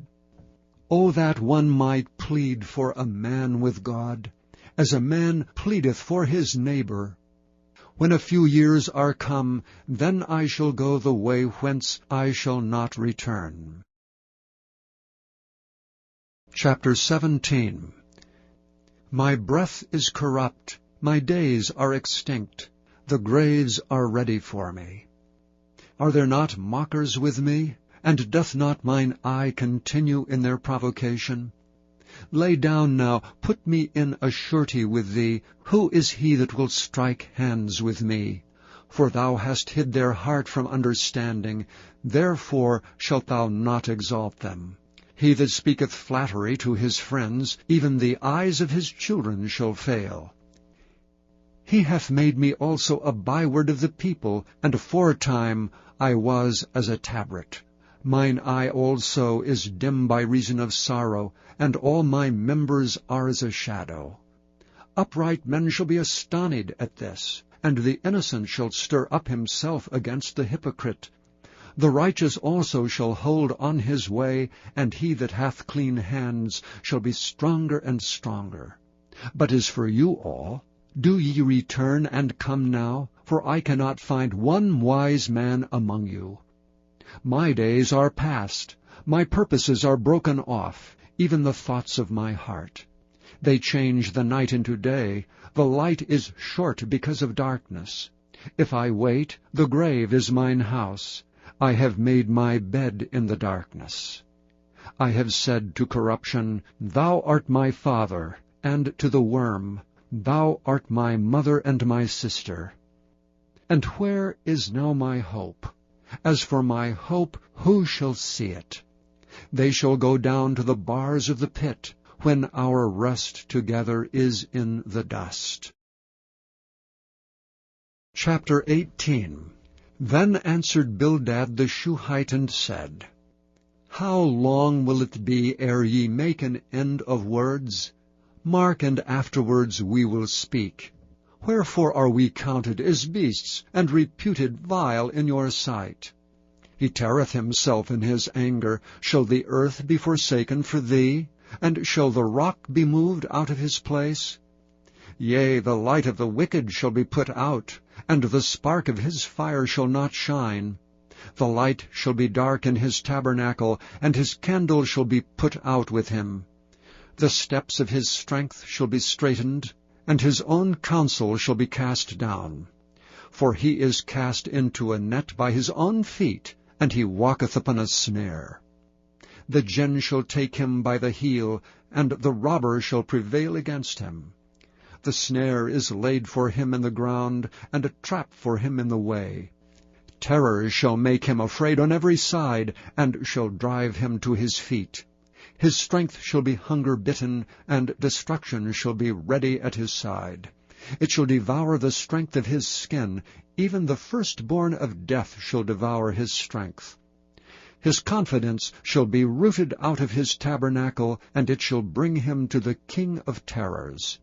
O that one might plead for a man with God, as a man pleadeth for his neighbor. When a few years are come, then I shall go the way whence I shall not return. Chapter 17. My breath is corrupt, my days are extinct, the graves are ready for me. Are there not mockers with me? And doth not mine eye continue in their provocation? Lay down now, put me in a surety with thee. Who is he that will strike hands with me? For thou hast hid their heart from understanding, therefore shalt thou not exalt them. He that speaketh flattery to his friends, even the eyes of his children shall fail. He hath made me also a byword of the people, and aforetime I was as a tabret. Mine eye also is dim by reason of sorrow, and all my members are as a shadow. Upright men shall be astonished at this, and the innocent shall stir up himself against the hypocrite. The righteous also shall hold on his way, and he that hath clean hands shall be stronger and stronger. But as for you all, do ye return and come now, for I cannot find one wise man among you. My days are past, my purposes are broken off, even the thoughts of my heart. They change the night into day, the light is short because of darkness. If I wait, the grave is mine house. I have made my bed in the darkness. I have said to corruption, Thou art my father, and to the worm, Thou art my mother and my sister. And where is now my hope? As for my hope, who shall see it? They shall go down to the bars of the pit, when our rest together is in the dust. Chapter 18. Then answered Bildad the Shuhite and said, How long will it be ere ye make an end of words? Mark, and afterwards we will speak. Wherefore are we counted as beasts, and reputed vile in your sight? He teareth himself in his anger. Shall the earth be forsaken for thee? And shall the rock be moved out of his place? Yea, the light of the wicked shall be put out, and the spark of his fire shall not shine. The light shall be dark in his tabernacle, and his candle shall be put out with him. The steps of his strength shall be straitened, and his own counsel shall be cast down. For he is cast into a net by his own feet, and he walketh upon a snare. The gin shall take him by the heel, and the robber shall prevail against him. The snare is laid for him in the ground, and a trap for him in the way. Terror shall make him afraid on every side, and shall drive him to his feet. His strength shall be hunger-bitten, and destruction shall be ready at his side. It shall devour the strength of his skin, even the firstborn of death shall devour his strength. His confidence shall be rooted out of his tabernacle, and it shall bring him to the king of terrors.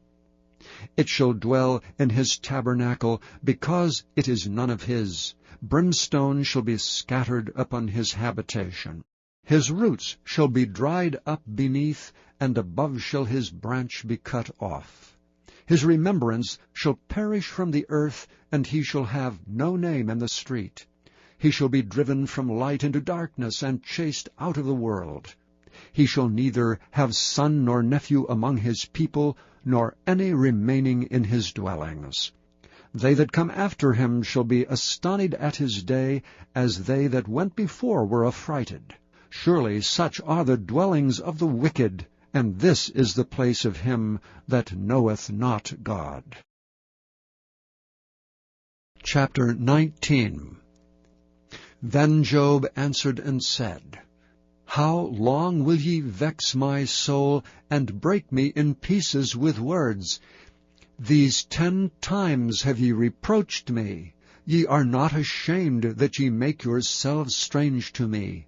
It shall dwell in his tabernacle, because it is none of his. Brimstone shall be scattered upon his habitation. His roots shall be dried up beneath, and above shall his branch be cut off. His remembrance shall perish from the earth, and he shall have no name in the street. He shall be driven from light into darkness, and chased out of the world. He shall neither have son nor nephew among his people, nor any remaining in his dwellings. They that come after him shall be astonished at his day, as they that went before were affrighted. Surely such are the dwellings of the wicked, and this is the place of him that knoweth not God. Chapter 19. Then Job answered and said, How long will ye vex my soul, and break me in pieces with words? These 10 times have ye reproached me. Ye are not ashamed that ye make yourselves strange to me.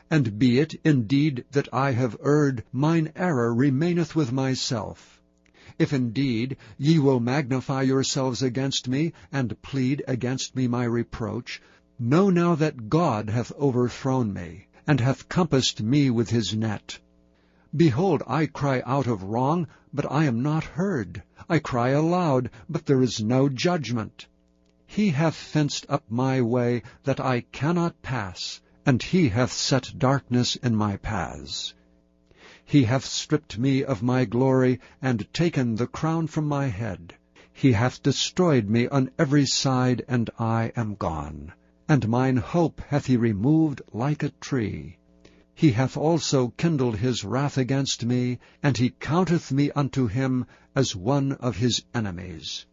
And be it indeed that I have erred, mine error remaineth with myself. If indeed ye will magnify yourselves against me, and plead against me my reproach, know now that God hath overthrown me, and hath compassed me with his net. Behold, I cry out of wrong, but I am not heard. I cry aloud, but there is no judgment. He hath fenced up my way, that I cannot pass, and he hath set darkness in my paths. He hath stripped me of my glory, and taken the crown from my head. He hath destroyed me on every side, and I am gone. And mine hope hath he removed like a tree. He hath also kindled his wrath against me, and he counteth me unto him as one of his enemies.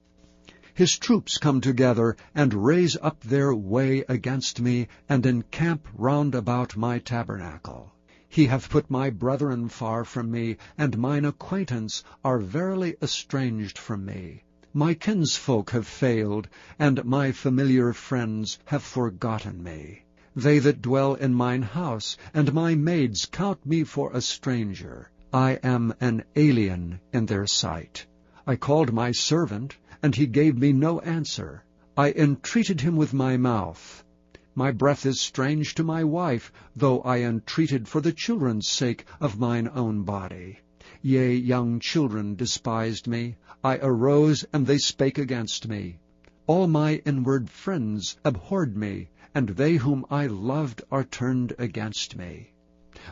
His troops come together, and raise up their way against me, and encamp round about my tabernacle. He hath put my brethren far from me, and mine acquaintance are verily estranged from me. My kinsfolk have failed, and my familiar friends have forgotten me. They that dwell in mine house, and my maids count me for a stranger. I am an alien in their sight. I called my servant, and he gave me no answer. I entreated him with my mouth. My breath is strange to my wife, though I entreated for the children's sake of mine own body. Yea, young children despised me. I arose, and they spake against me. All my inward friends abhorred me, and they whom I loved are turned against me.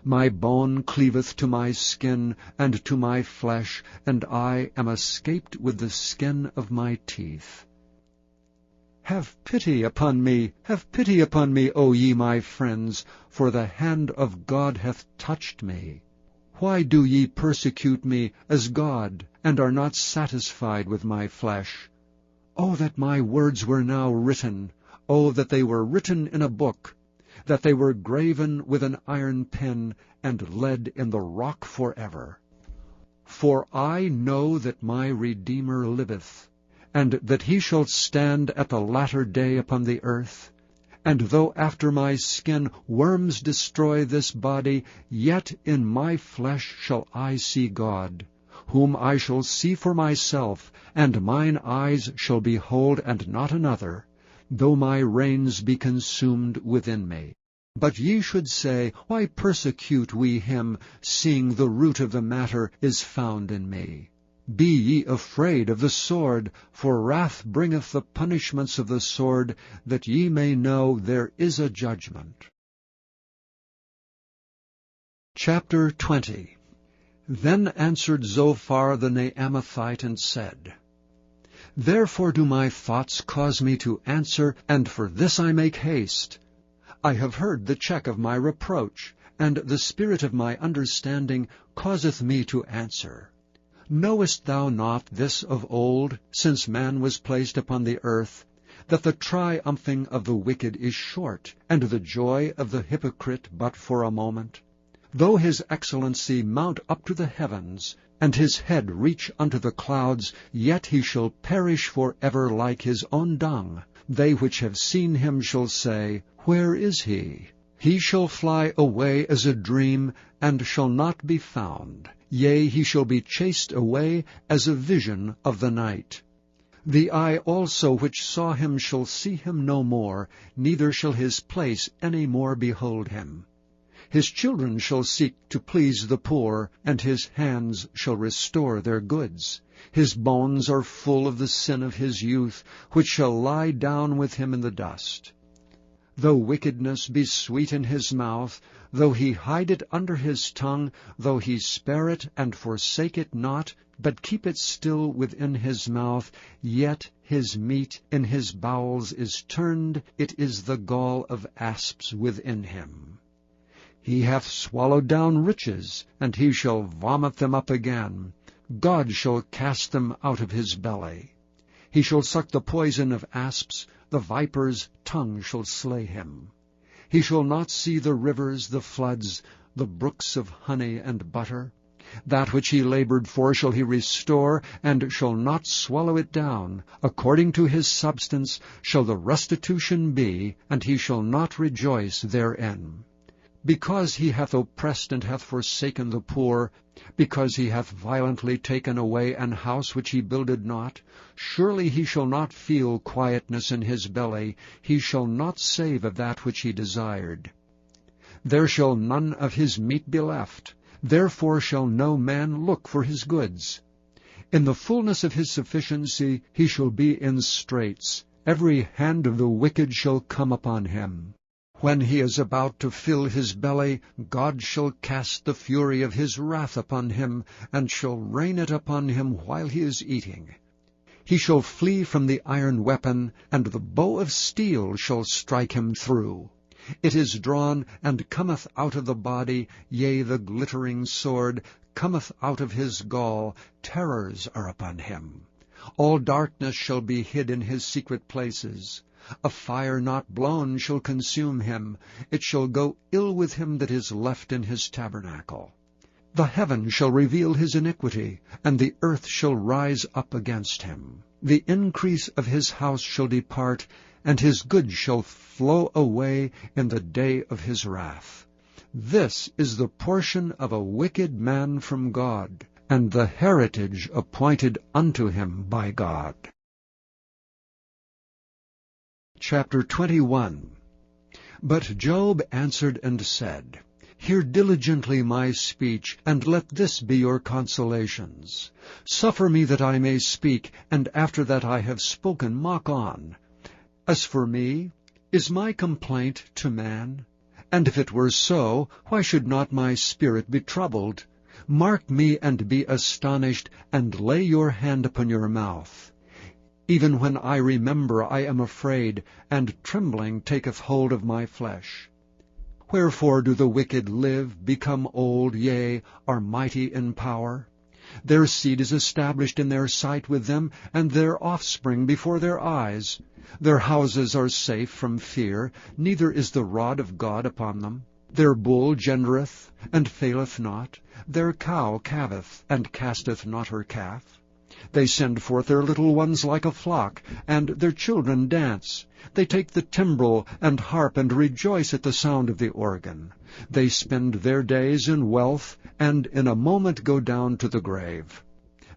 My bone cleaveth to my skin, and to my flesh, and I am escaped with the skin of my teeth. Have pity upon me, O ye my friends, for the hand of God hath touched me. Why do ye persecute me as God, and are not satisfied with my flesh? O that my words were now written! O that they were written in a book, that they were graven with an iron pen, and lead in the rock forever. For I know that my Redeemer liveth, and that he shall stand at the latter day upon the earth. And though after my skin worms destroy this body, yet in my flesh shall I see God, whom I shall see for myself, and mine eyes shall behold and not another, though my reins be consumed within me. But ye should say, Why persecute we him, seeing the root of the matter is found in me? Be ye afraid of the sword, for wrath bringeth the punishments of the sword, that ye may know there is a judgment. Chapter 20. Then answered Zophar the Naamathite, and said, Therefore do my thoughts cause me to answer, and for this I make haste. I have heard the check of my reproach, and the spirit of my understanding causeth me to answer. Knowest thou not this of old, since man was placed upon the earth, that the triumphing of the wicked is short, and the joy of the hypocrite but for a moment? Though his excellency mount up to the heavens, and his head reach unto the clouds, yet he shall perish for ever like his own dung. They which have seen him shall say, Where is he? He shall fly away as a dream, and shall not be found. Yea, he shall be chased away as a vision of the night. The eye also which saw him shall see him no more, neither shall his place any more behold him. His children shall seek to please the poor, and his hands shall restore their goods. His bones are full of the sin of his youth, which shall lie down with him in the dust. Though wickedness be sweet in his mouth, though he hide it under his tongue, though he spare it and forsake it not, but keep it still within his mouth, yet his meat in his bowels is turned, it is the gall of asps within him. He hath swallowed down riches, and he shall vomit them up again. God shall cast them out of his belly. He shall suck the poison of asps, the viper's tongue shall slay him. He shall not see the rivers, the floods, the brooks of honey and butter. That which he labored for shall he restore, and shall not swallow it down. According to his substance shall the restitution be, and he shall not rejoice therein. Because he hath oppressed and hath forsaken the poor, because he hath violently taken away an house which he builded not, surely he shall not feel quietness in his belly, he shall not save of that which he desired. There shall none of his meat be left, therefore shall no man look for his goods. In the fullness of his sufficiency he shall be in straits, every hand of the wicked shall come upon him. When he is about to fill his belly, God shall cast the fury of his wrath upon him, and shall rain it upon him while he is eating. He shall flee from the iron weapon, and the bow of steel shall strike him through. It is drawn, and cometh out of the body, yea, the glittering sword cometh out of his gall, terrors are upon him. All darkness shall be hid in his secret places. A fire not blown shall consume him. It shall go ill with him that is left in his tabernacle. The heaven shall reveal his iniquity, and the earth shall rise up against him. The increase of his house shall depart, and his good shall flow away in the day of his wrath. This is the portion of a wicked man from God, and the heritage appointed unto him by God. Chapter 21. But Job answered and said, Hear diligently my speech, and let this be your consolations. Suffer me that I may speak, and after that I have spoken, mock on. As for me, is my complaint to man? And if it were so, why should not my spirit be troubled? Mark me and be astonished, and lay your hand upon your mouth. Even when I remember, I am afraid, and trembling taketh hold of my flesh. Wherefore do the wicked live, become old, yea, are mighty in power? Their seed is established in their sight with them, and their offspring before their eyes. Their houses are safe from fear, neither is the rod of God upon them. Their bull gendereth, and faileth not. Their cow calveth, and casteth not her calf. They send forth their little ones like a flock, and their children dance. They take the timbrel and harp, and rejoice at the sound of the organ. They spend their days in wealth, and in a moment go down to the grave.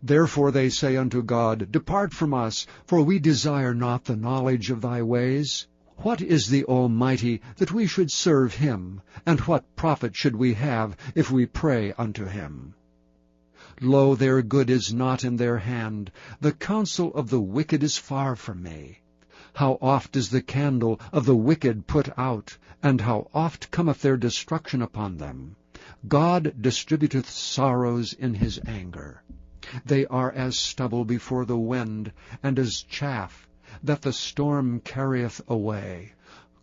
Therefore they say unto God, Depart from us, for we desire not the knowledge of thy ways. What is the Almighty, that we should serve him? And what profit should we have, if we pray unto him? Lo, their good is not in their hand. The counsel of the wicked is far from me. How oft is the candle of the wicked put out, and how oft cometh their destruction upon them. God distributeth sorrows in his anger. They are as stubble before the wind, and as chaff that the storm carrieth away.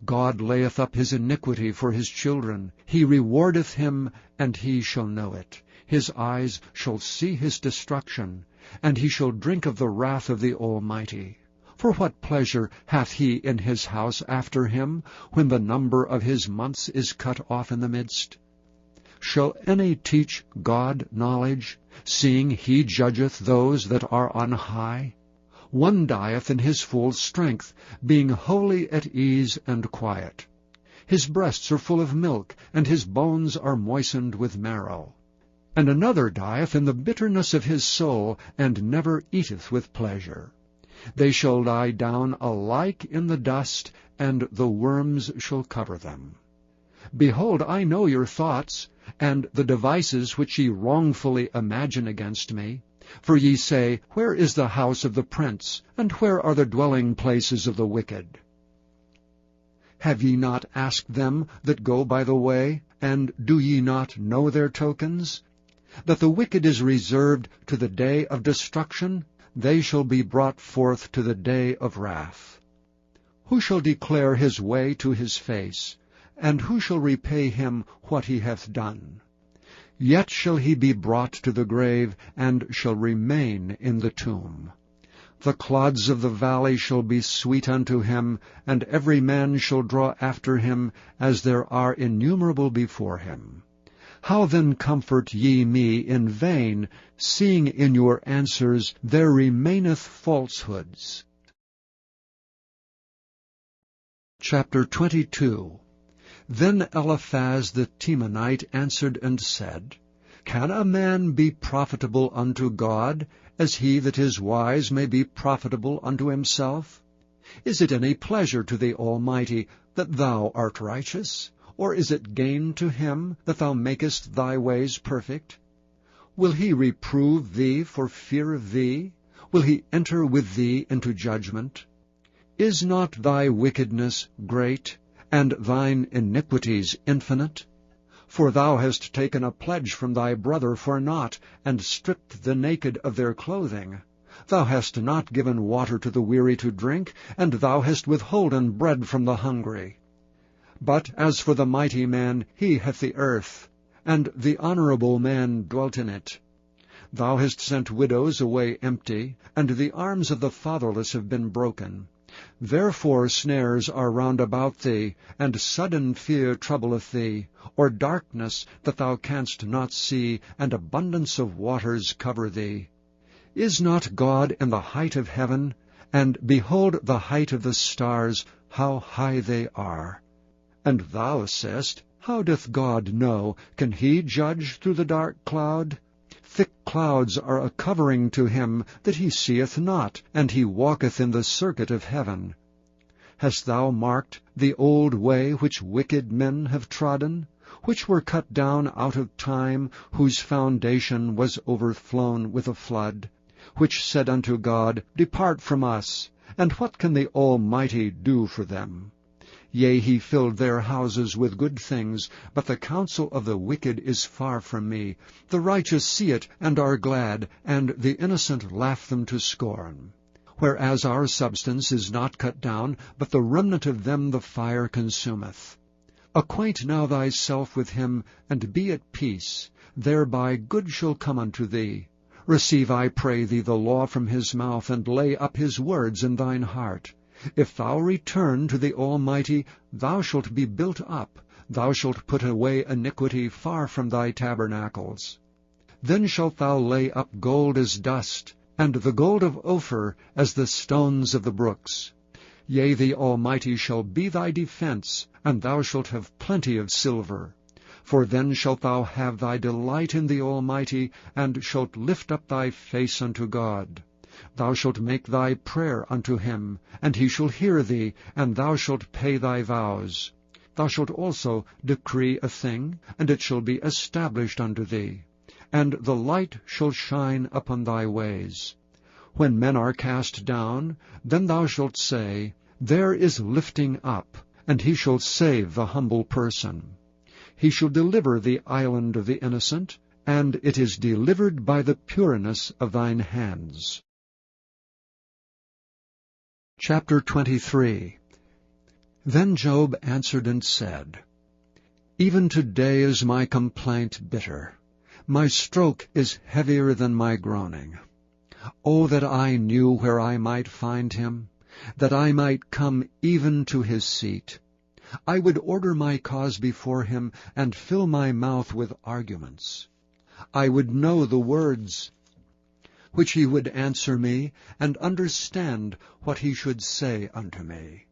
God layeth up his iniquity for his children. He rewardeth him, and he shall know it. His eyes shall see his destruction, and he shall drink of the wrath of the Almighty. For what pleasure hath he in his house after him, when the number of his months is cut off in the midst? Shall any teach God knowledge, seeing he judgeth those that are on high? One dieth in his full strength, being wholly at ease and quiet. His breasts are full of milk, and his bones are moistened with marrow. And another dieth in the bitterness of his soul, and never eateth with pleasure. They shall lie down alike in the dust, and the worms shall cover them. Behold, I know your thoughts, and the devices which ye wrongfully imagine against me. For ye say, Where is the house of the prince, and where are the dwelling places of the wicked? Have ye not asked them that go by the way, and do ye not know their tokens? That the wicked is reserved to the day of destruction, they shall be brought forth to the day of wrath. Who shall declare his way to his face, and who shall repay him what he hath done? Yet shall he be brought to the grave, and shall remain in the tomb. The clods of the valley shall be sweet unto him, and every man shall draw after him, as there are innumerable before him. How then comfort ye me in vain, seeing in your answers there remaineth falsehoods? Chapter 22. Then Eliphaz the Temanite answered and said, Can a man be profitable unto God, as he that is wise may be profitable unto himself? Is it any pleasure to the Almighty that thou art righteous? Or is it gain to him that thou makest thy ways perfect? Will he reprove thee for fear of thee? Will he enter with thee into judgment? Is not thy wickedness great, and thine iniquities infinite? For thou hast taken a pledge from thy brother for naught, and stripped the naked of their clothing. Thou hast not given water to the weary to drink, and thou hast withholden bread from the hungry. But as for the mighty man, he hath the earth, and the honorable man dwelt in it. Thou hast sent widows away empty, and the arms of the fatherless have been broken. Therefore snares are round about thee, and sudden fear troubleth thee, or darkness that thou canst not see, and abundance of waters cover thee. Is not God in the height of heaven, And behold the height of the stars, how high they are. And thou sayest, How doth God know? Can he judge through the dark cloud? Thick clouds are a covering to him, that he seeth not, and he walketh in the circuit of heaven. Hast thou marked the old way which wicked men have trodden, which were cut down out of time, whose foundation was overflown with a flood, which said unto God, Depart from us, and what can the Almighty do for them? Yea, he filled their houses with good things, but the counsel of the wicked is far from me. The righteous see it, and are glad, and the innocent laugh them to scorn. Whereas our substance is not cut down, but the remnant of them the fire consumeth. Acquaint now thyself with him, and be at peace. Thereby good shall come unto thee. Receive, I pray thee, the law from his mouth, and lay up his words in thine heart. If thou return to the Almighty, thou shalt be built up. Thou shalt put away iniquity far from thy tabernacles. Then shalt thou lay up gold as dust, and the gold of Ophir as the stones of the brooks. Yea, the Almighty shall be thy defense, and thou shalt have plenty of silver. For then shalt thou have thy delight in the Almighty, and shalt lift up thy face unto God. Thou shalt make thy prayer unto him, and he shall hear thee, and thou shalt pay thy vows. Thou shalt also decree a thing, and it shall be established unto thee. And the light shall shine upon thy ways. When men are cast down, then thou shalt say, There is lifting up, and he shall save the humble person. He shall deliver the island of the innocent, and it is delivered by the pureness of thine hands. Chapter 23. Then Job answered and said, Even today is my complaint bitter. My stroke is heavier than my groaning. O that I knew where I might find him, that I might come even to his seat. I would order my cause before him, and fill my mouth with arguments. I would know the words which he would answer me, and understand what he should say unto me.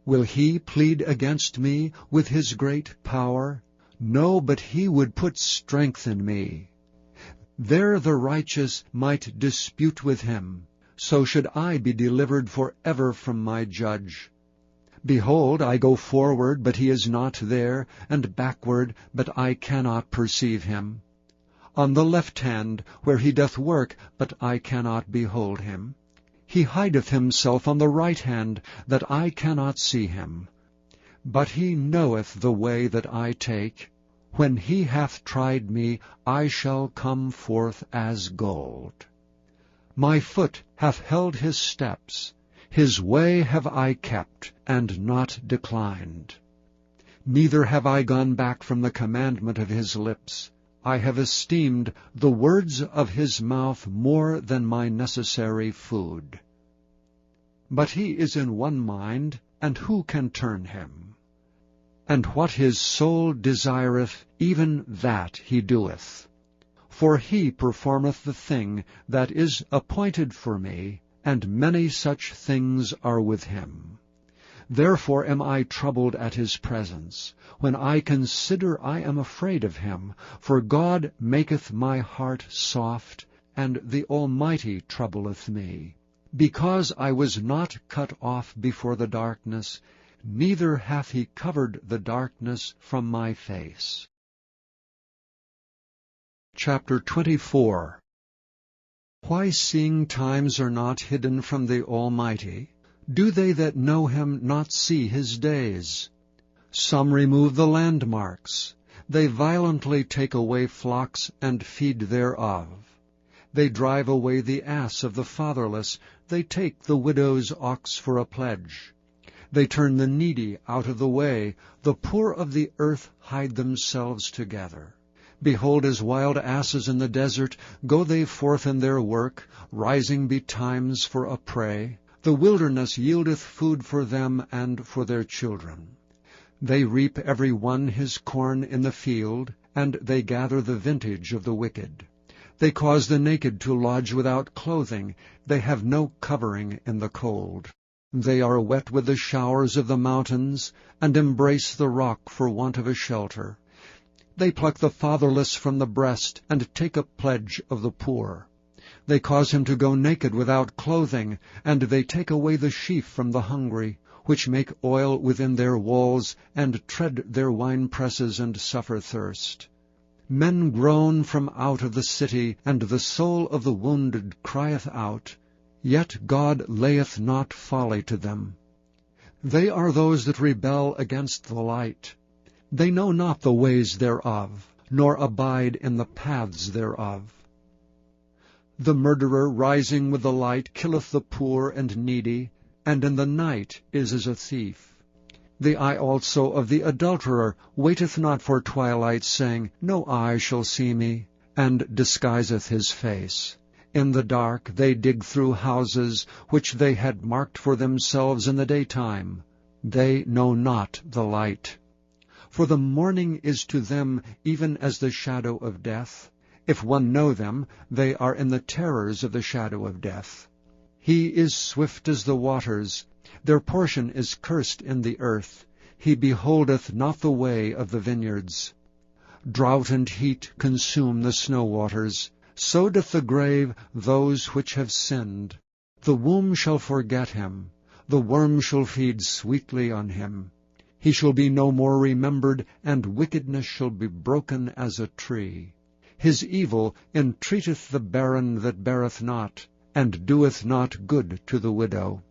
Will he plead against me with his great power? No, but he would put strength in me. There the righteous might dispute with him. So should I be delivered forever from my judge. Behold, I go forward, but he is not there, and backward, but I cannot perceive him. On the left hand, where he doth work, but I cannot behold him. He hideth himself on the right hand, that I cannot see him. But he knoweth the way that I take. When he hath tried me, I shall come forth as gold. My foot hath held his steps. His way have I kept, and not declined. Neither have I gone back from the commandment of his lips. I have esteemed the words of his mouth more than my necessary food. But he is in one mind, and who can turn him? And what his soul desireth, even that he doeth. For he performeth the thing that is appointed for me, and many such things are with him. Therefore am I troubled at his presence. When I consider, I am afraid of him. For God maketh my heart soft, and the Almighty troubleth me. Because I was not cut off before the darkness, neither hath he covered the darkness from my face. Chapter 24. Why, seeing times are not hidden from the Almighty, do they that know him not see his days? Some remove the landmarks. They violently take away flocks and feed thereof. They drive away the ass of the fatherless. They take the widow's ox for a pledge. They turn the needy out of the way. The poor of the earth hide themselves together. Behold, as wild asses in the desert, go they forth in their work, rising betimes for a prey. The wilderness yieldeth food for them and for their children. They reap every one his corn in the field, and they gather the vintage of the wicked. They cause the naked to lodge without clothing. They have no covering in the cold. They are wet with the showers of the mountains, and embrace the rock for want of a shelter. They pluck the fatherless from the breast, and take a pledge of the poor. They cause him to go naked without clothing, and they take away the sheaf from the hungry, which make oil within their walls, and tread their winepresses, and suffer thirst. Men groan from out of the city, and the soul of the wounded crieth out. Yet God layeth not folly to them. They are those that rebel against the light. They know not the ways thereof, nor abide in the paths thereof. The murderer rising with the light killeth the poor and needy, and in the night is as a thief. The eye also of the adulterer waiteth not for twilight, saying, No eye shall see me, and disguiseth his face. In the dark they dig through houses, which they had marked for themselves in the daytime. They know not the light. For the morning is to them even as the shadow of death. If one know them, they are in the terrors of the shadow of death. He is swift as the waters. Their portion is cursed in the earth. He beholdeth not the way of the vineyards. Drought and heat consume the snow waters. So doth the grave those which have sinned. The womb shall forget him. The worm shall feed sweetly on him. He shall be no more remembered, and wickedness shall be broken as a tree. His evil entreateth the barren that beareth not, and doeth not good to the widow.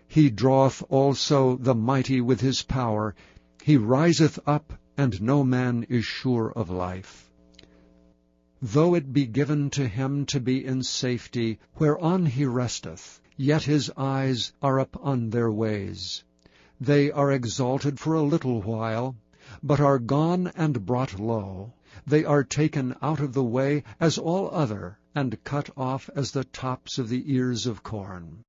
He draweth also the mighty with his power. He riseth up, and no man is sure of life. Though it be given to him to be in safety, whereon he resteth, yet his eyes are upon their ways. They are exalted for a little while, but are gone and brought low. They are taken out of the way as all other, and cut off as the tops of the ears of corn.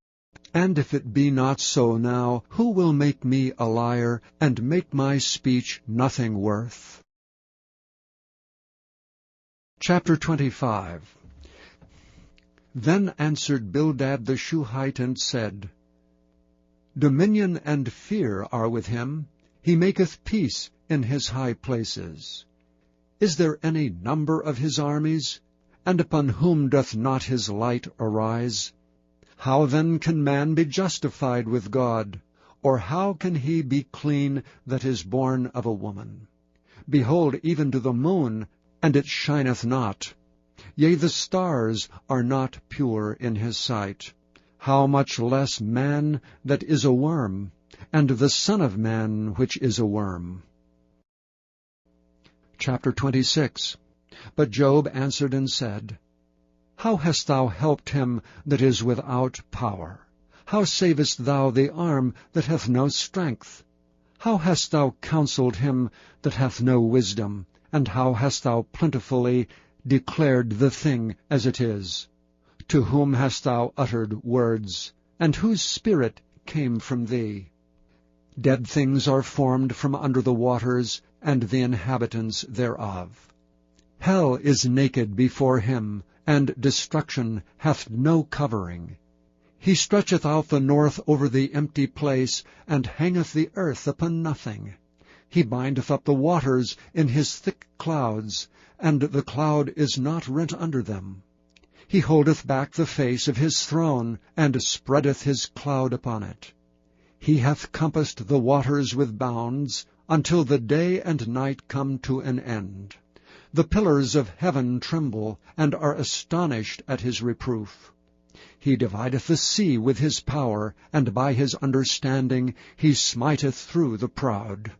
And if it be not so now, who will make me a liar, and make my speech nothing worth? Chapter 25. Then answered Bildad the Shuhite, and said, Dominion and fear are with him. He maketh peace in his high places. Is there any number of his armies? And upon whom doth not his light arise? How then can man be justified with God? Or how can he be clean that is born of a woman? Behold, even to the moon, and it shineth not. Yea, the stars are not pure in his sight. How much less man that is a worm, and the Son of Man which is a worm? Chapter 26. But Job answered and said, How hast thou helped him that is without power? How savest thou the arm that hath no strength? How hast thou counselled him that hath no wisdom? And how hast thou plentifully declared the thing as it is? To whom hast thou uttered words? And whose spirit came from thee? Dead things are formed from under the waters, and the inhabitants thereof. Hell is naked before him, and destruction hath no covering. He stretcheth out the north over the empty place, and hangeth the earth upon nothing. He bindeth up the waters in his thick clouds, and the cloud is not rent under them. He holdeth back the face of his throne, and spreadeth his cloud upon it. He hath compassed the waters with bounds, until the day and night come to an end. The pillars of heaven tremble, and are astonished at his reproof. He divideth the sea with his power, and by his understanding he smiteth through the proud.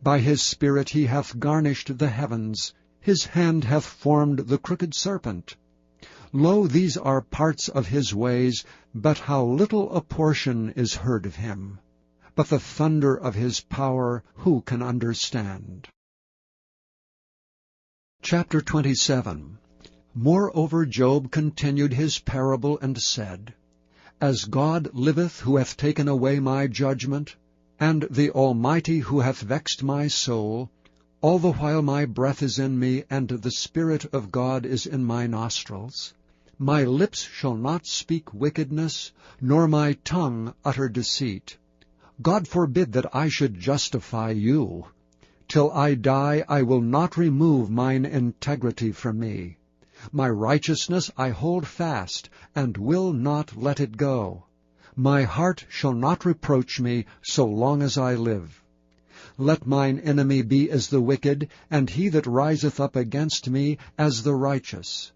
By his spirit he hath garnished the heavens. His hand hath formed the crooked serpent. Lo, these are parts of his ways, but how little a portion is heard of him. But the thunder of his power who can understand? Chapter 27. Moreover Job continued his parable, and said, As God liveth, who hath taken away my judgment, and the Almighty who hath vexed my soul, all the while my breath is in me, and the Spirit of God is in my nostrils. My lips shall not speak wickedness, nor my tongue utter deceit. God forbid that I should justify you. Till I die I will not remove mine integrity from me. My righteousness I hold fast, and will not let it go. My heart shall not reproach me so long as I live. Let mine enemy be as the wicked, and he that riseth up against me as the righteous.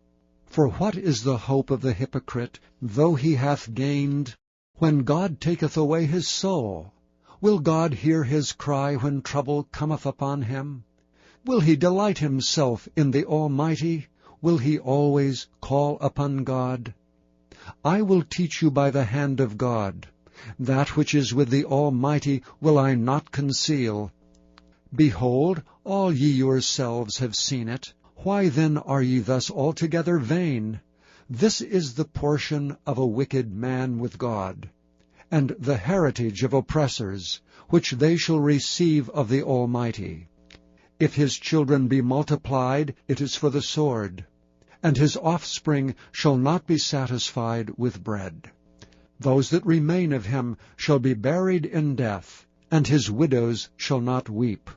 For what is the hope of the hypocrite, though he hath gained, when God taketh away his soul? Will God hear his cry when trouble cometh upon him? Will he delight himself in the Almighty? Will he always call upon God? I will teach you by the hand of God. That which is with the Almighty will I not conceal. Behold, all ye yourselves have seen it. Why then are ye thus altogether vain? This is the portion of a wicked man with God, and the heritage of oppressors, which they shall receive of the Almighty. If his children be multiplied, it is for the sword, and his offspring shall not be satisfied with bread. Those that remain of him shall be buried in death, and his widows shall not weep.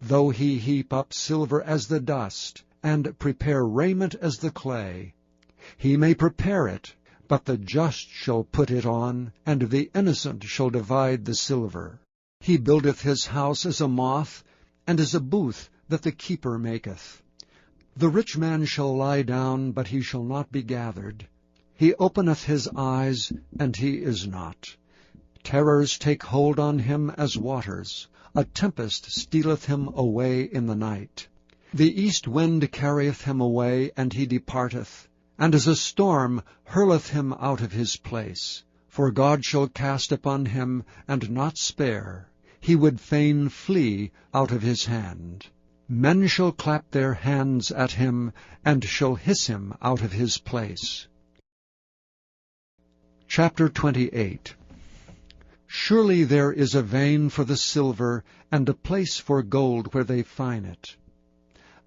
Though he heap up silver as the dust, and prepare raiment as the clay, he may prepare it, but the just shall put it on, and the innocent shall divide the silver. He buildeth his house as a moth, and as a booth that the keeper maketh. The rich man shall lie down, but he shall not be gathered. He openeth his eyes, and he is not. Terrors take hold on him as waters. A tempest stealeth him away in the night. The east wind carrieth him away, and he departeth, and as a storm hurleth him out of his place. For God shall cast upon him, and not spare. He would fain flee out of his hand. Men shall clap their hands at him, and shall hiss him out of his place. Chapter 28. Surely there is a vein for the silver, and a place for gold where they fine it.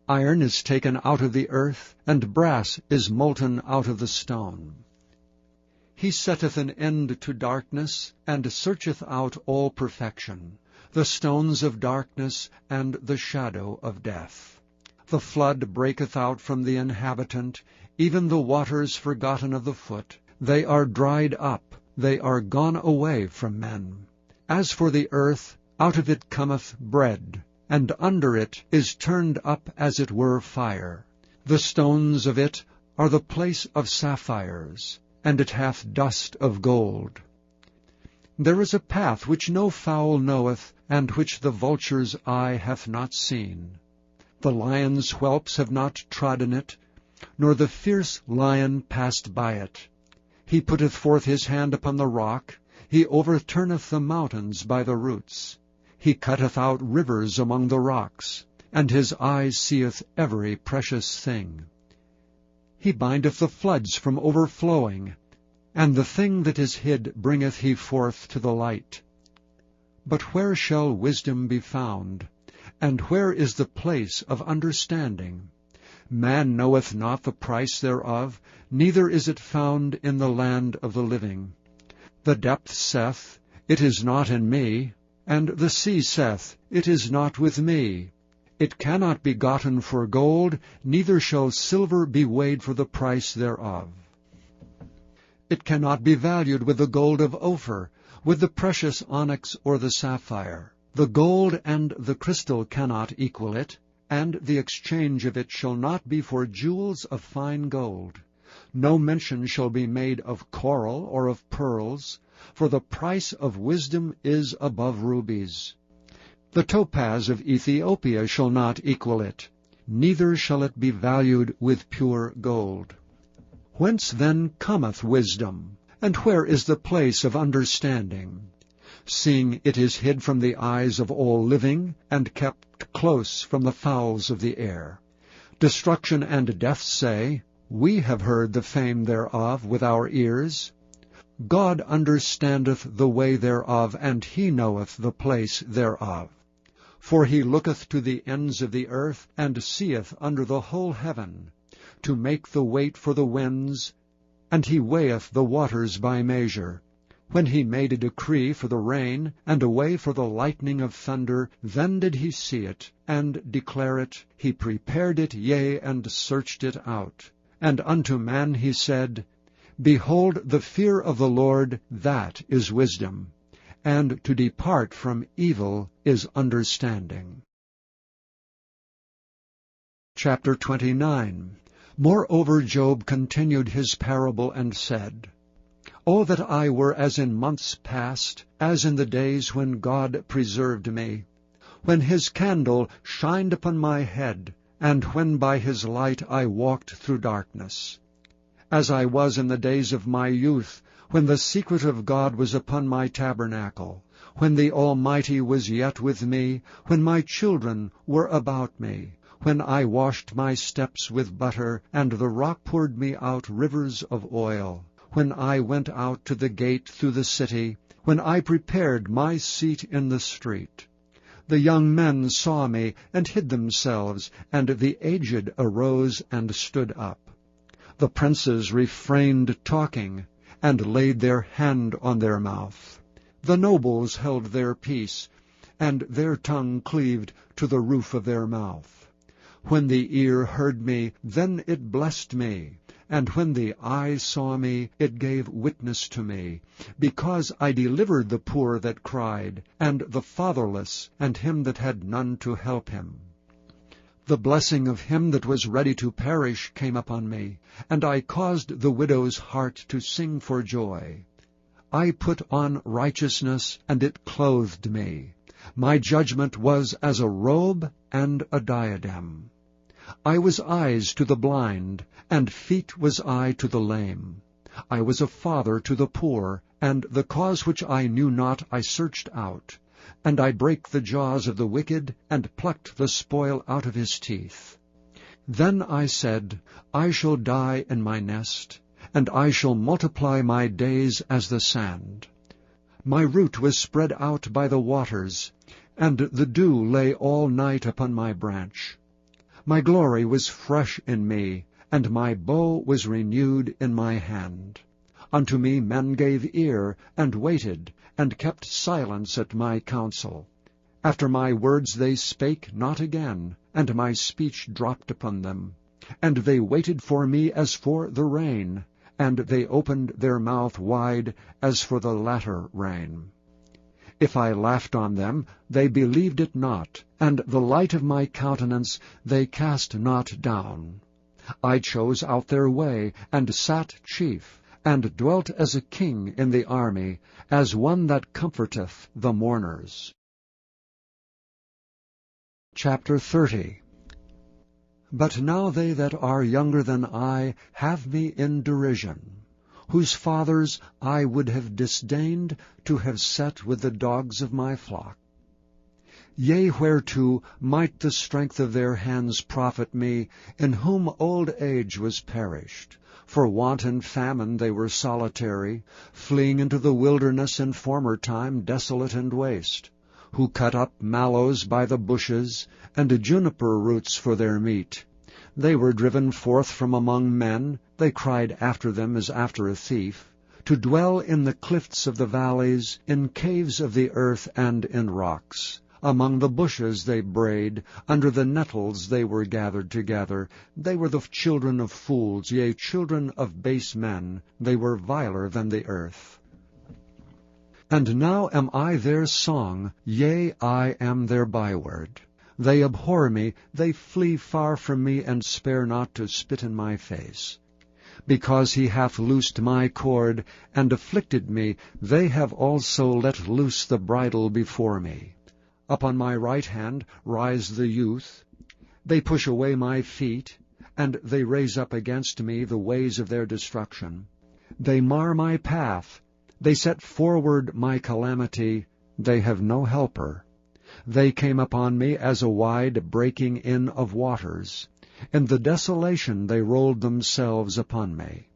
Iron is taken out of the earth, and brass is molten out of the stone. He setteth an end to darkness, and searcheth out all perfection, the stones of darkness and the shadow of death. The flood breaketh out from the inhabitant, even the waters forgotten of the foot. They are dried up, they are gone away from men. As for the earth, out of it cometh bread, and under it is turned up as it were fire. The stones of it are the place of sapphires, and it hath dust of gold. There is a path which no fowl knoweth, and which the vulture's eye hath not seen. The lion's whelps have not trodden it, nor the fierce lion passed by it. He putteth forth his hand upon the rock, he overturneth the mountains by the roots. He cutteth out rivers among the rocks, and his eye seeth every precious thing. He bindeth the floods from overflowing, and the thing that is hid bringeth he forth to the light. But where shall wisdom be found? And where is the place of understanding? Man knoweth not the price thereof, neither is it found in the land of the living. The depth saith, It is not in me, and the sea saith, It is not with me. It cannot be gotten for gold, neither shall silver be weighed for the price thereof. It cannot be valued with the gold of Ophir, with the precious onyx or the sapphire. The gold and the crystal cannot equal it, and the exchange of it shall not be for jewels of fine gold. No mention shall be made of coral or of pearls, for the price of wisdom is above rubies. The topaz of Ethiopia shall not equal it, neither shall it be valued with pure gold. Whence then cometh wisdom? And where is the place of understanding? Seeing it is hid from the eyes of all living, and kept close from the fowls of the air. Destruction and death say, We have heard the fame thereof with our ears. God understandeth the way thereof, and he knoweth the place thereof. For he looketh to the ends of the earth, and seeth under the whole heaven, to make the weight for the winds, and he weigheth the waters by measure. When he made a decree for the rain, and a way for the lightning of thunder, then did he see it, and declare it. He prepared it, yea, and searched it out. And unto man he said, Behold, the fear of the Lord, that is wisdom, and to depart from evil is understanding. Chapter 29. Moreover Job continued his parable and said, O that I were as in months past, as in the days when God preserved me, when his candle shined upon my head, and when by his light I walked through darkness. As I was in the days of my youth, when the secret of God was upon my tabernacle, when the Almighty was yet with me, when my children were about me, when I washed my steps with butter, and the rock poured me out rivers of oil, when I went out to the gate through the city, when I prepared my seat in the street. The young men saw me, and hid themselves, and the aged arose and stood up. The princes refrained talking, and laid their hand on their mouth. The nobles held their peace, and their tongue cleaved to the roof of their mouth. When the ear heard me, then it blessed me, and when the eye saw me, it gave witness to me, because I delivered the poor that cried, and the fatherless, and him that had none to help him. The blessing of him that was ready to perish came upon me, and I caused the widow's heart to sing for joy. I put on righteousness, and it clothed me. My judgment was as a robe and a diadem. I was eyes to the blind, and feet was I to the lame. I was a father to the poor, and the cause which I knew not I searched out. And I brake the jaws of the wicked, and plucked the spoil out of his teeth. Then I said, I shall die in my nest, and I shall multiply my days as the sand. My root was spread out by the waters, and the dew lay all night upon my branch. My glory was fresh in me, and my bow was renewed in my hand. Unto me men gave ear, and waited, and kept silence at my counsel. After my words they spake not again, and my speech dropped upon them. And they waited for me as for the rain, and they opened their mouth wide as for the latter rain. If I laughed on them, they believed it not, and the light of my countenance they cast not down. I chose out their way, and sat chief, and dwelt as a king in the army, as one that comforteth the mourners. Chapter 30. But now they that are younger than I have me in derision, whose fathers I would have disdained to have set with the dogs of my flock. Yea, whereto might the strength of their hands profit me, in whom old age was perished? For want and famine they were solitary, fleeing into the wilderness in former time desolate and waste, who cut up mallows by the bushes, and juniper roots for their meat. They were driven forth from among men, they cried after them as after a thief, to dwell in the cliffs of the valleys, in caves of the earth, and in rocks. Among the bushes they brayed, under the nettles they were gathered together. They were the children of fools, yea, children of base men. They were viler than the earth. And now am I their song, yea, I am their byword. They abhor me, they flee far from me, and spare not to spit in my face. Because he hath loosed my cord, and afflicted me, they have also let loose the bridle before me. Upon my right hand rise the youth. They push away my feet, and they raise up against me the ways of their destruction. They mar my path. They set forward my calamity. They have no helper. They came upon me as a wide breaking in of waters. In the desolation they rolled themselves upon me.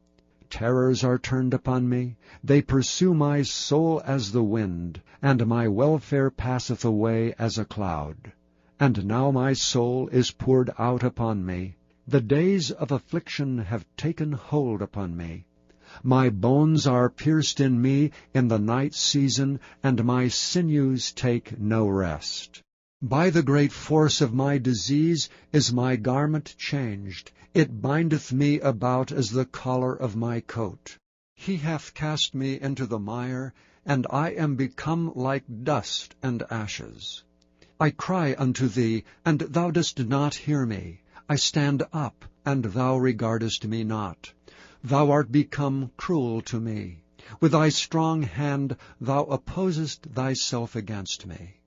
Terrors are turned upon me. They pursue my soul as the wind, and my welfare passeth away as a cloud. and now my soul is poured out upon me. The days of affliction have taken hold upon me. My bones are pierced in me in the night season, and my sinews take no rest. By the great force of my disease is my garment changed. It bindeth me about as the collar of my coat. He hath cast me into the mire, and I am become like dust and ashes. I cry unto thee, and thou dost not hear me. I stand up, and thou regardest me not. Thou art become cruel to me. With thy strong hand thou opposest thyself against me.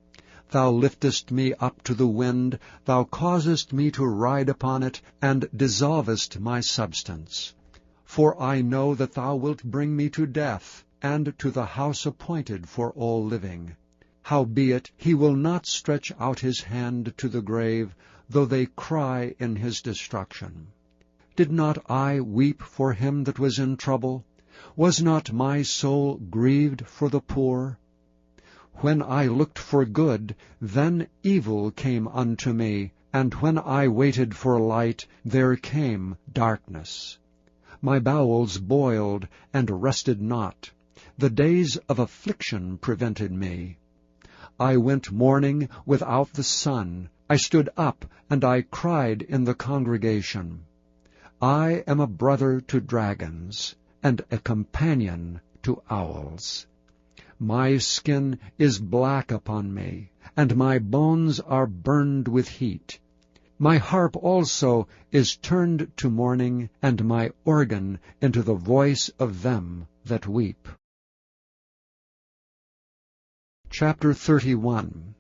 Thou liftest me up to the wind, thou causest me to ride upon it, and dissolvest my substance. For I know that thou wilt bring me to death, and to the house appointed for all living. Howbeit he will not stretch out his hand to the grave, though they cry in his destruction. Did not I weep for him that was in trouble? Was not my soul grieved for the poor? When I looked for good, then evil came unto me, and when I waited for light, there came darkness. My bowels boiled and rested not. The days of affliction prevented me. I went mourning without the sun. I stood up, and I cried in the congregation. I am a brother to dragons, and a companion to owls. My skin is black upon me, and my bones are burned with heat. My harp also is turned to mourning, and my organ into the voice of them that weep. Chapter 31.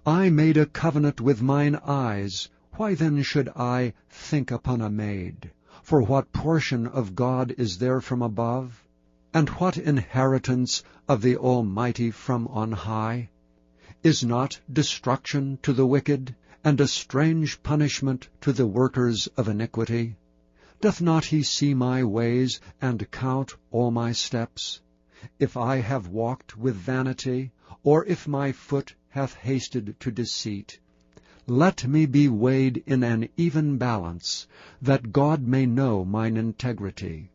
I made a covenant with mine eyes. Why then should I think upon a maid? For what portion of God is there from above? And what inheritance of the Almighty from on high? Is not destruction to the wicked, and a strange punishment to the workers of iniquity? Doth not he see my ways, and count all my steps? If I have walked with vanity, or if my foot hath hasted to deceit, let me be weighed in an even balance, that God may know mine integrity.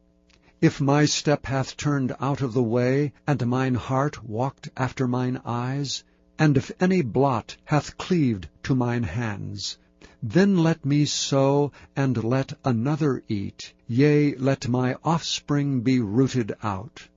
If my step hath turned out of the way, and mine heart walked after mine eyes, and if any blot hath cleaved to mine hands, then let me sow, and let another eat, yea, let my offspring be rooted out.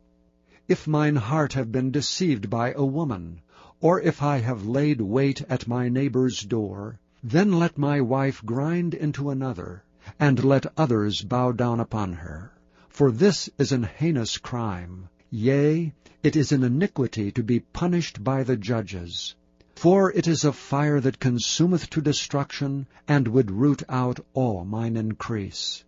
If mine heart have been deceived by a woman, or if I have laid wait at my neighbor's door, then let my wife grind into another, and let others bow down upon her. For this is an heinous crime, yea, it is an iniquity to be punished by the judges. For it is a fire that consumeth to destruction, and would root out all mine increase.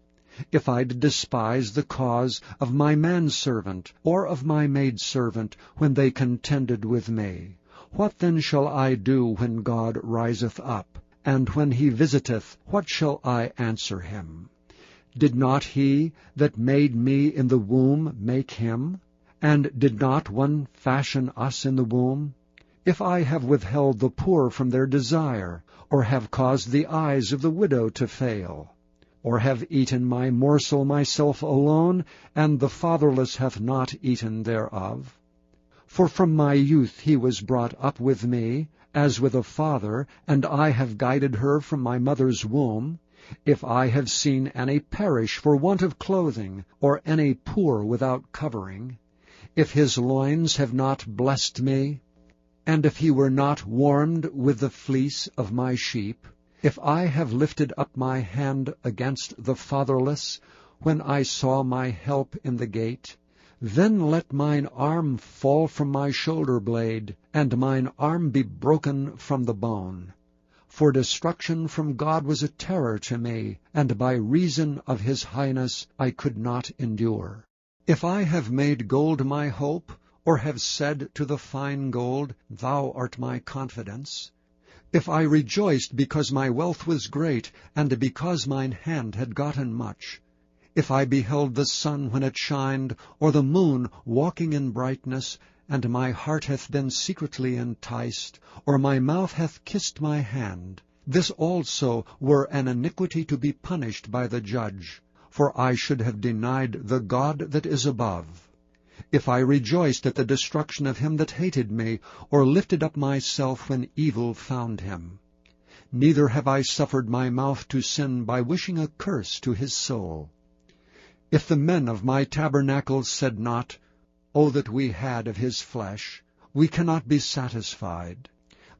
If I did despise the cause of my manservant, or of my maidservant, when they contended with me, what then shall I do when God riseth up? And when he visiteth, what shall I answer him? Did not he that made me in the womb make him? And did not one fashion us in the womb? If I have withheld the poor from their desire, or have caused the eyes of the widow to fail, or have eaten my morsel myself alone, and the fatherless hath not eaten thereof? For from my youth he was brought up with me, as with a father, and I have guided her from my mother's womb. If I have seen any perish for want of clothing, or any poor without covering, if his loins have not blessed me, and if he were not warmed with the fleece of my sheep, if I have lifted up my hand against the fatherless, when I saw my help in the gate, then let mine arm fall from my shoulder blade, and mine arm be broken from the bone. For destruction from God was a terror to me, and by reason of his highness I could not endure. If I have made gold my hope, or have said to the fine gold, Thou art my confidence, if I rejoiced because my wealth was great, and because mine hand had gotten much, if I beheld the sun when it shined, or the moon walking in brightness, and my heart hath been secretly enticed, or my mouth hath kissed my hand, this also were an iniquity to be punished by the judge, for I should have denied the God that is above. If I rejoiced at the destruction of him that hated me, or lifted up myself when evil found him. Neither have I suffered my mouth to sin by wishing a curse to his soul. If the men of my tabernacle said not, O that we had of his flesh, we cannot be satisfied.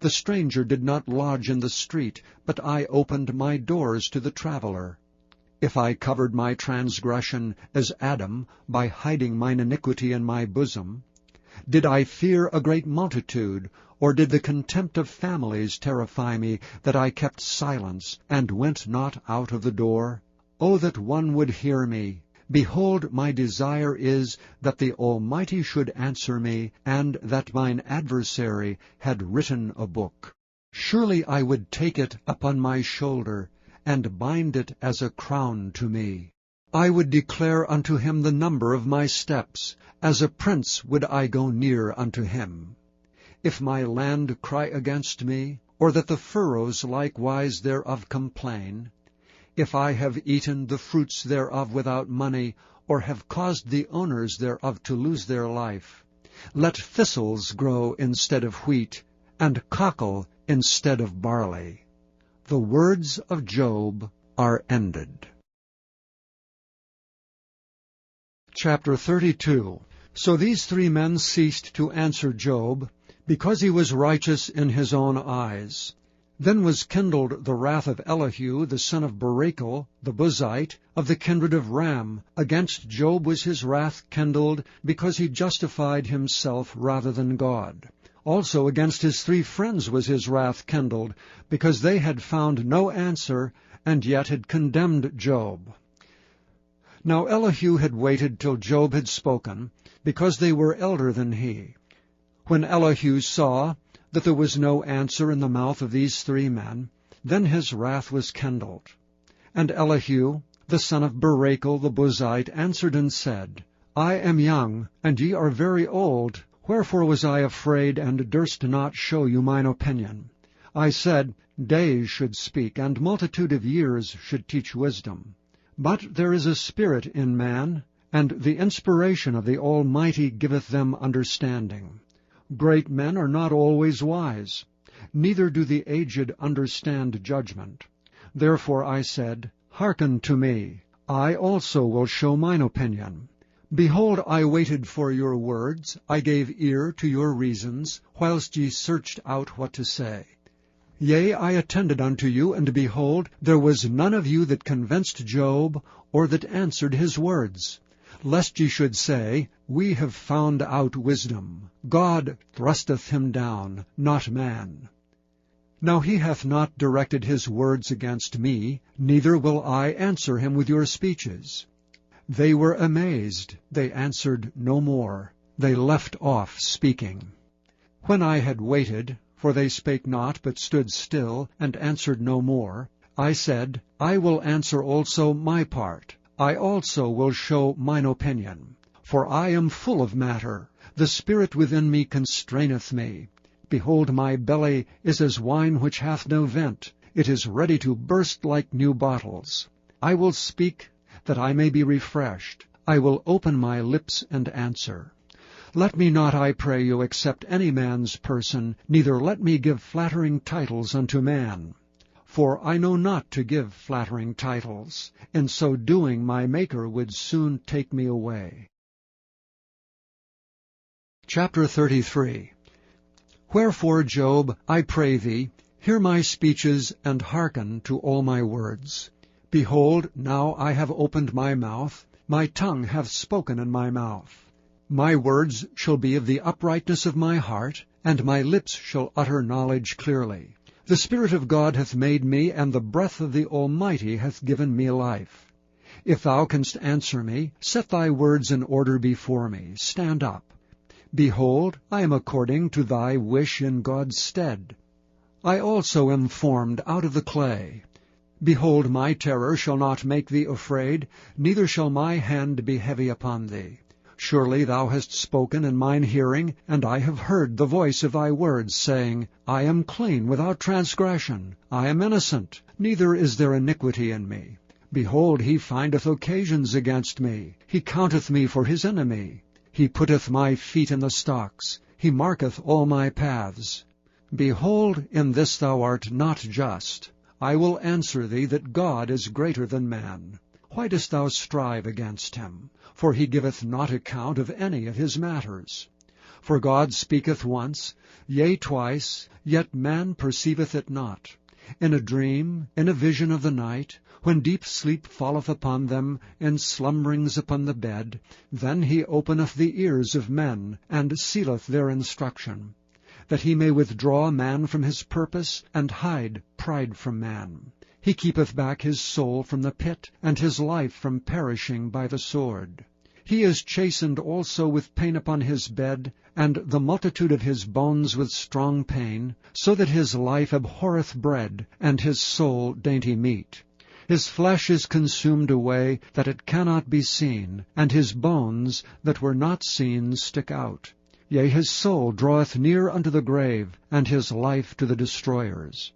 The stranger did not lodge in the street, but I opened my doors to the traveler. If I covered my transgression as Adam, by hiding mine iniquity in my bosom, did I fear a great multitude, or did the contempt of families terrify me, that I kept silence, and went not out of the door? O that one would hear me! Behold, my desire is that the Almighty should answer me, and that mine adversary had written a book. Surely I would take it upon my shoulder, and bind it as a crown to me. I would declare unto him the number of my steps, as a prince would I go near unto him. If my land cry against me, or that the furrows likewise thereof complain, if I have eaten the fruits thereof without money, or have caused the owners thereof to lose their life, let thistles grow instead of wheat, and cockle instead of barley. The words of Job are ended. Chapter 32. So these three men ceased to answer Job, because he was righteous in his own eyes. Then was kindled the wrath of Elihu, the son of Barachel, the Buzite, of the kindred of Ram. Against Job was his wrath kindled, because he justified himself rather than God. Also against his three friends was his wrath kindled, because they had found no answer, and yet had condemned Job. Now Elihu had waited till Job had spoken, because they were elder than he. When Elihu saw that there was no answer in the mouth of these three men, then his wrath was kindled. And Elihu, the son of Barachel the Buzite, answered and said, I am young, and ye are very old. Wherefore was I afraid, and durst not show you mine opinion? I said, Days should speak, and multitude of years should teach wisdom. But there is a spirit in man, and the inspiration of the Almighty giveth them understanding. Great men are not always wise, neither do the aged understand judgment. Therefore I said, Hearken to me, I also will show mine opinion. Behold, I waited for your words, I gave ear to your reasons, whilst ye searched out what to say. Yea, I attended unto you, and behold, there was none of you that convinced Job, or that answered his words. Lest ye should say, We have found out wisdom. God thrusteth him down, not man. Now he hath not directed his words against me, neither will I answer him with your speeches. They were amazed, they answered no more, they left off speaking. When I had waited, for they spake not, but stood still, and answered no more, I said, I will answer also my part. I also will show mine opinion. For I am full of matter. The spirit within me constraineth me. Behold, my belly is as wine which hath no vent. It is ready to burst like new bottles. I will speak, that I may be refreshed. I will open my lips and answer. Let me not, I pray you, accept any man's person, neither let me give flattering titles unto man. For I know not to give flattering titles. In so doing my Maker would soon take me away. Chapter 33. Wherefore, Job, I pray thee, hear my speeches, and hearken to all my words. Behold, now I have opened my mouth, my tongue hath spoken in my mouth. My words shall be of the uprightness of my heart, and my lips shall utter knowledge clearly. The Spirit of God hath made me, and the breath of the Almighty hath given me life. If thou canst answer me, set thy words in order before me. Stand up. Behold, I am according to thy wish in God's stead. I also am formed out of the clay. Behold, my terror shall not make thee afraid, neither shall my hand be heavy upon thee. Surely thou hast spoken in mine hearing, and I have heard the voice of thy words, saying, I am clean without transgression, I am innocent, neither is there iniquity in me. Behold, he findeth occasions against me, he counteth me for his enemy. He putteth my feet in the stocks, he marketh all my paths. Behold, in this thou art not just. I will answer thee that God is greater than man. Why dost thou strive against him? For he giveth not account of any of his matters. For God speaketh once, yea twice, yet man perceiveth it not. In a dream, in a vision of the night, when deep sleep falleth upon them, in slumberings upon the bed, then he openeth the ears of men, and sealeth their instruction, that he may withdraw man from his purpose, and hide pride from man. He keepeth back his soul from the pit, and his life from perishing by the sword. He is chastened also with pain upon his bed, and the multitude of his bones with strong pain, so that his life abhorreth bread, and his soul dainty meat. His flesh is consumed away, that it cannot be seen, and his bones that were not seen stick out. Yea, his soul draweth near unto the grave, and his life to the destroyers.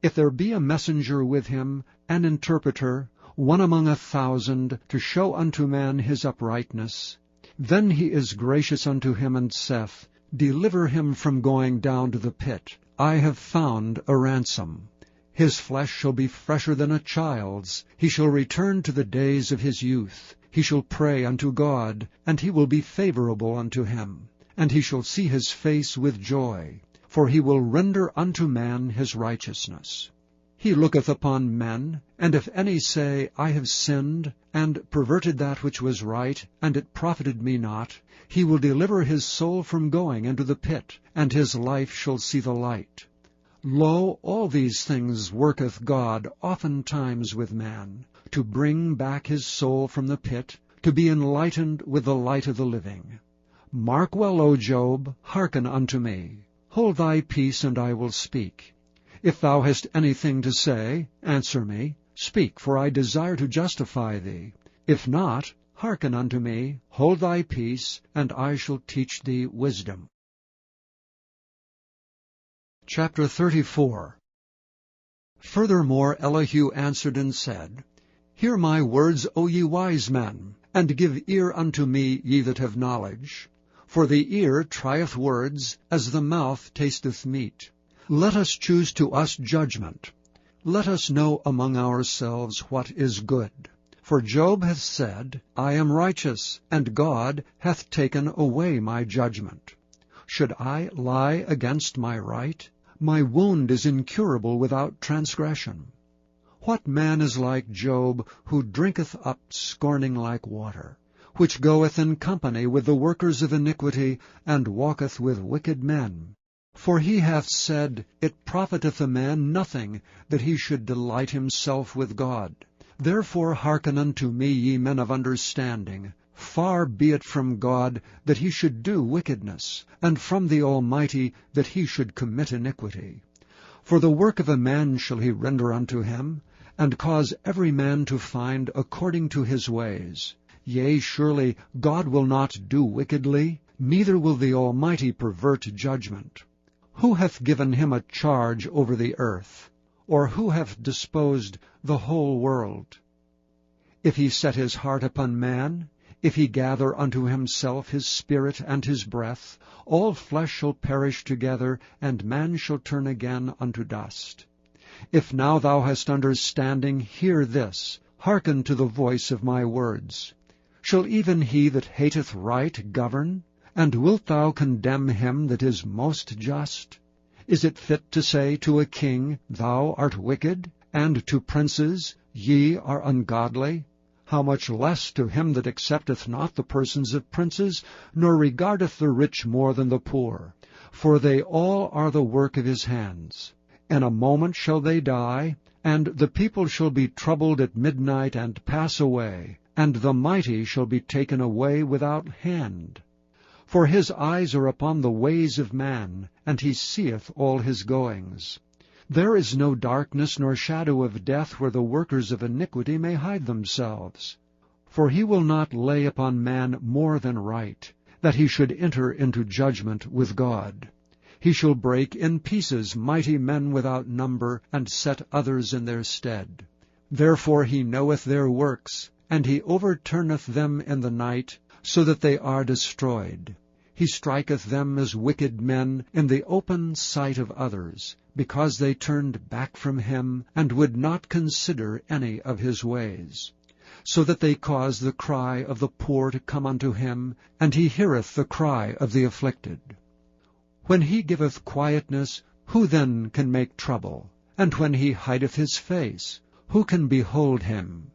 If there be a messenger with him, an interpreter, one among 1,000, to show unto man his uprightness, then he is gracious unto him, and saith, Deliver him from going down to the pit. I have found a ransom. His flesh shall be fresher than a child's. He shall return to the days of his youth. He shall pray unto God, and he will be favorable unto him. And he shall see his face with joy, for he will render unto man his righteousness. He looketh upon men, and if any say, I have sinned, and perverted that which was right, and it profited me not, he will deliver his soul from going into the pit, and his life shall see the light. Lo, all these things worketh God oftentimes with man, to bring back his soul from the pit, to be enlightened with the light of the living. Mark well, O Job, hearken unto me. Hold thy peace, and I will speak. If thou hast anything to say, answer me. Speak, for I desire to justify thee. If not, hearken unto me. Hold thy peace, and I shall teach thee wisdom. Chapter 34. Furthermore Elihu answered and said, Hear my words, O ye wise men, and give ear unto me, ye that have knowledge. For the ear trieth words, as the mouth tasteth meat. Let us choose to us judgment. Let us know among ourselves what is good. For Job hath said, I am righteous, and God hath taken away my judgment. Should I lie against my right? My wound is incurable without transgression. What man is like Job, who drinketh up scorning like water, which goeth in company with the workers of iniquity, and walketh with wicked men? For he hath said, It profiteth a man nothing, that he should delight himself with God. Therefore hearken unto me, ye men of understanding. Far be it from God that he should do wickedness, and from the Almighty that he should commit iniquity. For the work of a man shall he render unto him, and cause every man to find according to his ways. Yea, surely God will not do wickedly, neither will the Almighty pervert judgment. Who hath given him a charge over the earth? Or who hath disposed the whole world? If he set his heart upon man, if he gather unto himself his spirit and his breath, all flesh shall perish together, and man shall turn again unto dust. If now thou hast understanding, hear this, hearken to the voice of my words. Shall even he that hateth right govern? And wilt thou condemn him that is most just? Is it fit to say to a king, Thou art wicked, and to princes, Ye are ungodly? How much less to him that accepteth not the persons of princes, nor regardeth the rich more than the poor? For they all are the work of his hands. In a moment shall they die, and the people shall be troubled at midnight, and pass away, and the mighty shall be taken away without hand. For his eyes are upon the ways of man, and he seeth all his goings. There is no darkness nor shadow of death where the workers of iniquity may hide themselves. For he will not lay upon man more than right, that he should enter into judgment with God. He shall break in pieces mighty men without number, and set others in their stead. Therefore he knoweth their works, and he overturneth them in the night, so that they are destroyed. He striketh them as wicked men in the open sight of others, because they turned back from him, and would not consider any of his ways. So that they cause the cry of the poor to come unto him, and he heareth the cry of the afflicted. When he giveth quietness, who then can make trouble? And when he hideth his face, who can behold him?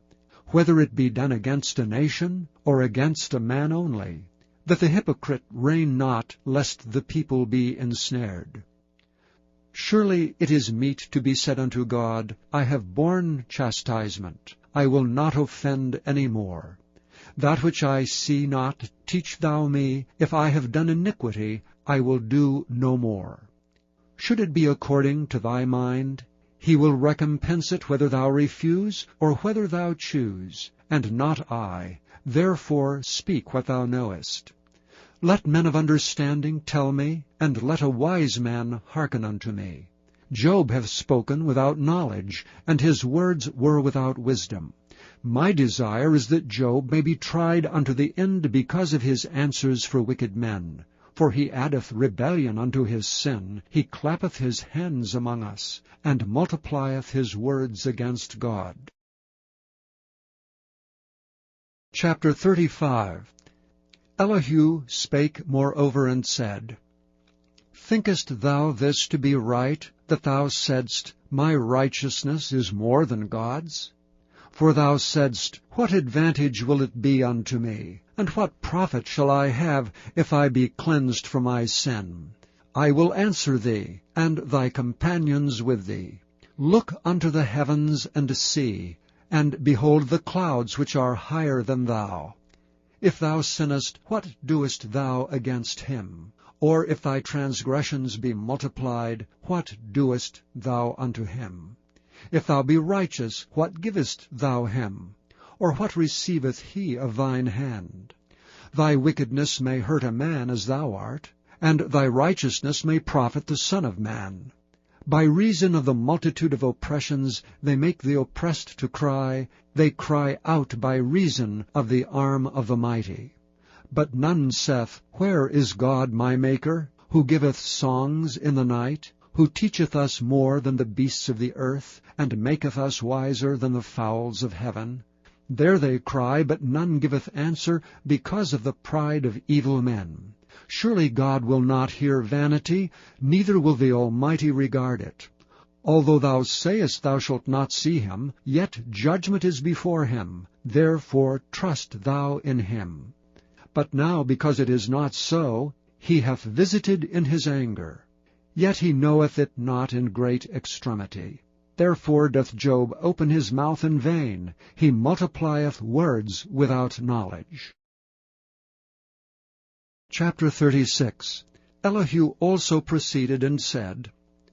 Whether it be done against a nation, or against a man only, that the hypocrite reign not, lest the people be ensnared. Surely it is meet to be said unto God, I have borne chastisement, I will not offend any more. That which I see not, teach thou me. If I have done iniquity, I will do no more. Should it be according to thy mind, he will recompense it whether thou refuse, or whether thou choose, and not I. Therefore speak what thou knowest. Let men of understanding tell me, and let a wise man hearken unto me. Job hath spoken without knowledge, and his words were without wisdom. My desire is that Job may be tried unto the end because of his answers for wicked men. For he addeth rebellion unto his sin, he clappeth his hands among us, and multiplieth his words against God. Chapter 35. Elihu spake moreover and said, Thinkest thou this to be right, that thou saidst, My righteousness is more than God's? For thou saidst, What advantage will it be unto me? And what profit shall I have, if I be cleansed from my sin? I will answer thee, and thy companions with thee. Look unto the heavens and see, and behold the clouds which are higher than thou. If thou sinnest, what doest thou against him? Or if thy transgressions be multiplied, what doest thou unto him? If thou be righteous, what givest thou him? Or what receiveth he of thine hand? Thy wickedness may hurt a man as thou art, and thy righteousness may profit the Son of Man. By reason of the multitude of oppressions they make the oppressed to cry, they cry out by reason of the arm of the mighty. But none saith, Where is God my Maker, who giveth songs in the night, who teacheth us more than the beasts of the earth, and maketh us wiser than the fowls of heaven? There they cry, but none giveth answer, because of the pride of evil men. Surely God will not hear vanity, neither will the Almighty regard it. Although thou sayest thou shalt not see him, yet judgment is before him, therefore trust thou in him. But now, because it is not so, he hath visited in his anger. Yet he knoweth it not in great extremity. Therefore doth Job open his mouth in vain, he multiplieth words without knowledge. Chapter 36. Elihu also proceeded and said,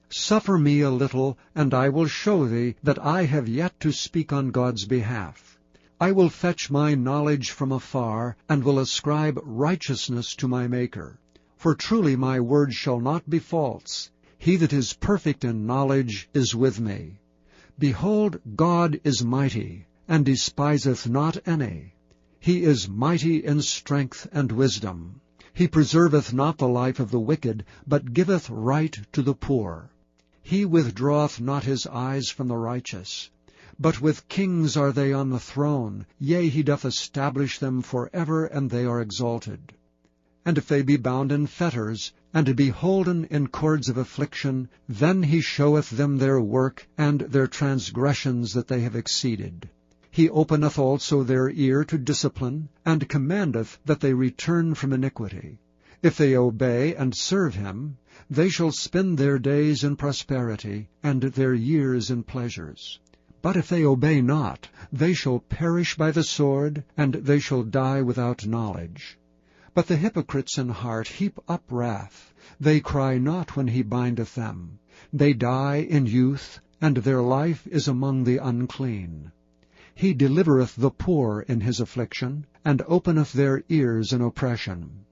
Suffer me a little, and I will show thee that I have yet to speak on God's behalf. I will fetch my knowledge from afar, and will ascribe righteousness to my Maker. For truly my word shall not be false. He that is perfect in knowledge is with me. Behold, God is mighty, and despiseth not any. He is mighty in strength and wisdom. He preserveth not the life of the wicked, but giveth right to the poor. He withdraweth not his eyes from the righteous. But with kings are they on the throne, yea, he doth establish them for ever, and they are exalted. And if they be bound in fetters, and be holden in cords of affliction, then he showeth them their work, and their transgressions that they have exceeded. He openeth also their ear to discipline, and commandeth that they return from iniquity. If they obey and serve him, they shall spend their days in prosperity, and their years in pleasures. But if they obey not, they shall perish by the sword, and they shall die without knowledge. But the hypocrites in heart heap up wrath. They cry not when he bindeth them. They die in youth, and their life is among the unclean. He delivereth the poor in his affliction, and openeth their ears in oppression.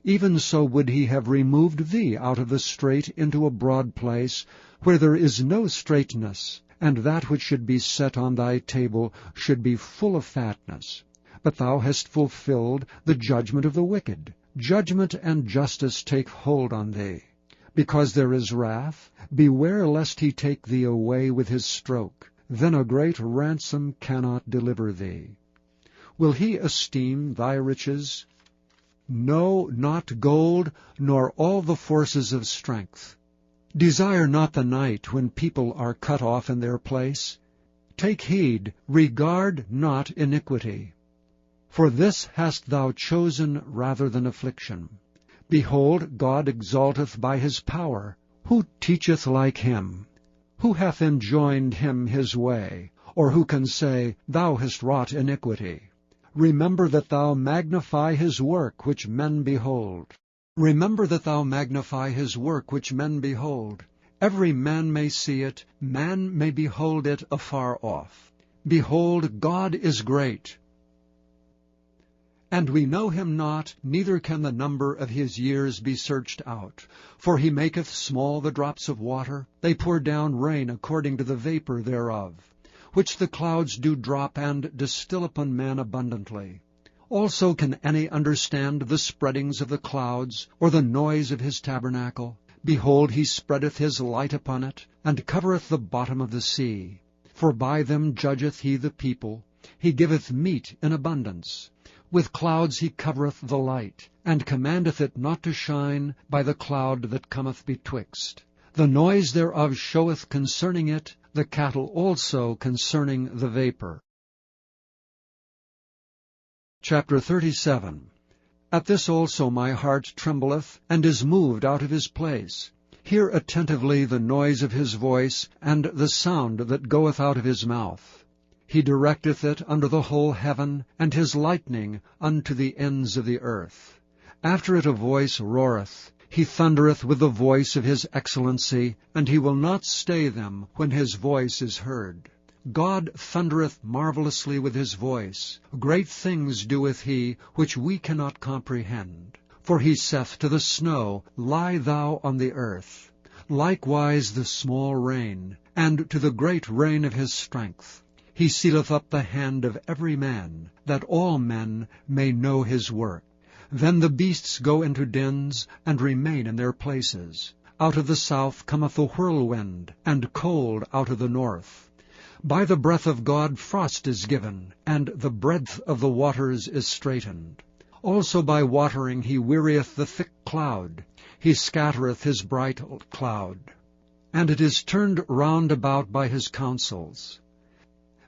Even so would he have removed thee out of the strait into a broad place, where there is no straightness, and that which should be set on thy table should be full of fatness. But thou hast fulfilled the judgment of the wicked. Judgment and justice take hold on thee. Because there is wrath, beware lest he take thee away with his stroke. Then a great ransom cannot deliver thee. Will he esteem thy riches? No, not gold, nor all the forces of strength. Desire not the night when people are cut off in their place. Take heed, regard not iniquity. For this hast thou chosen rather than affliction. Behold, God exalteth by his power. Who teacheth like him? Who hath enjoined him his way? Or who can say, Thou hast wrought iniquity? Remember that thou magnify his work which men behold. Remember that thou magnify his work which men behold. Every man may see it, man may behold it afar off. Behold, God is great. And we know him not, neither can the number of his years be searched out. For he maketh small the drops of water, they pour down rain according to the vapor thereof, which the clouds do drop and distill upon man abundantly. Also can any understand the spreadings of the clouds, or the noise of his tabernacle? Behold, he spreadeth his light upon it, and covereth the bottom of the sea. For by them judgeth he the people, he giveth meat in abundance. With clouds he covereth the light, and commandeth it not to shine by the cloud that cometh betwixt. The noise thereof showeth concerning it, the cattle also concerning the vapor. Chapter 37. At this also my heart trembleth, and is moved out of his place. Hear attentively the noise of his voice, and the sound that goeth out of his mouth. He directeth it under the whole heaven, and his lightning unto the ends of the earth. After it a voice roareth. He thundereth with the voice of his excellency, and he will not stay them when his voice is heard. God thundereth marvelously with his voice. Great things doeth he, which we cannot comprehend. For he saith to the snow, Lie thou on the earth. Likewise the small rain, and to the great rain of his strength. He sealeth up the hand of every man, that all men may know his work. Then the beasts go into dens, and remain in their places. Out of the south cometh the whirlwind, and cold out of the north. By the breath of God frost is given, and the breadth of the waters is straitened. Also by watering he wearieth the thick cloud. He scattereth his bright cloud. And it is turned round about by his counsels,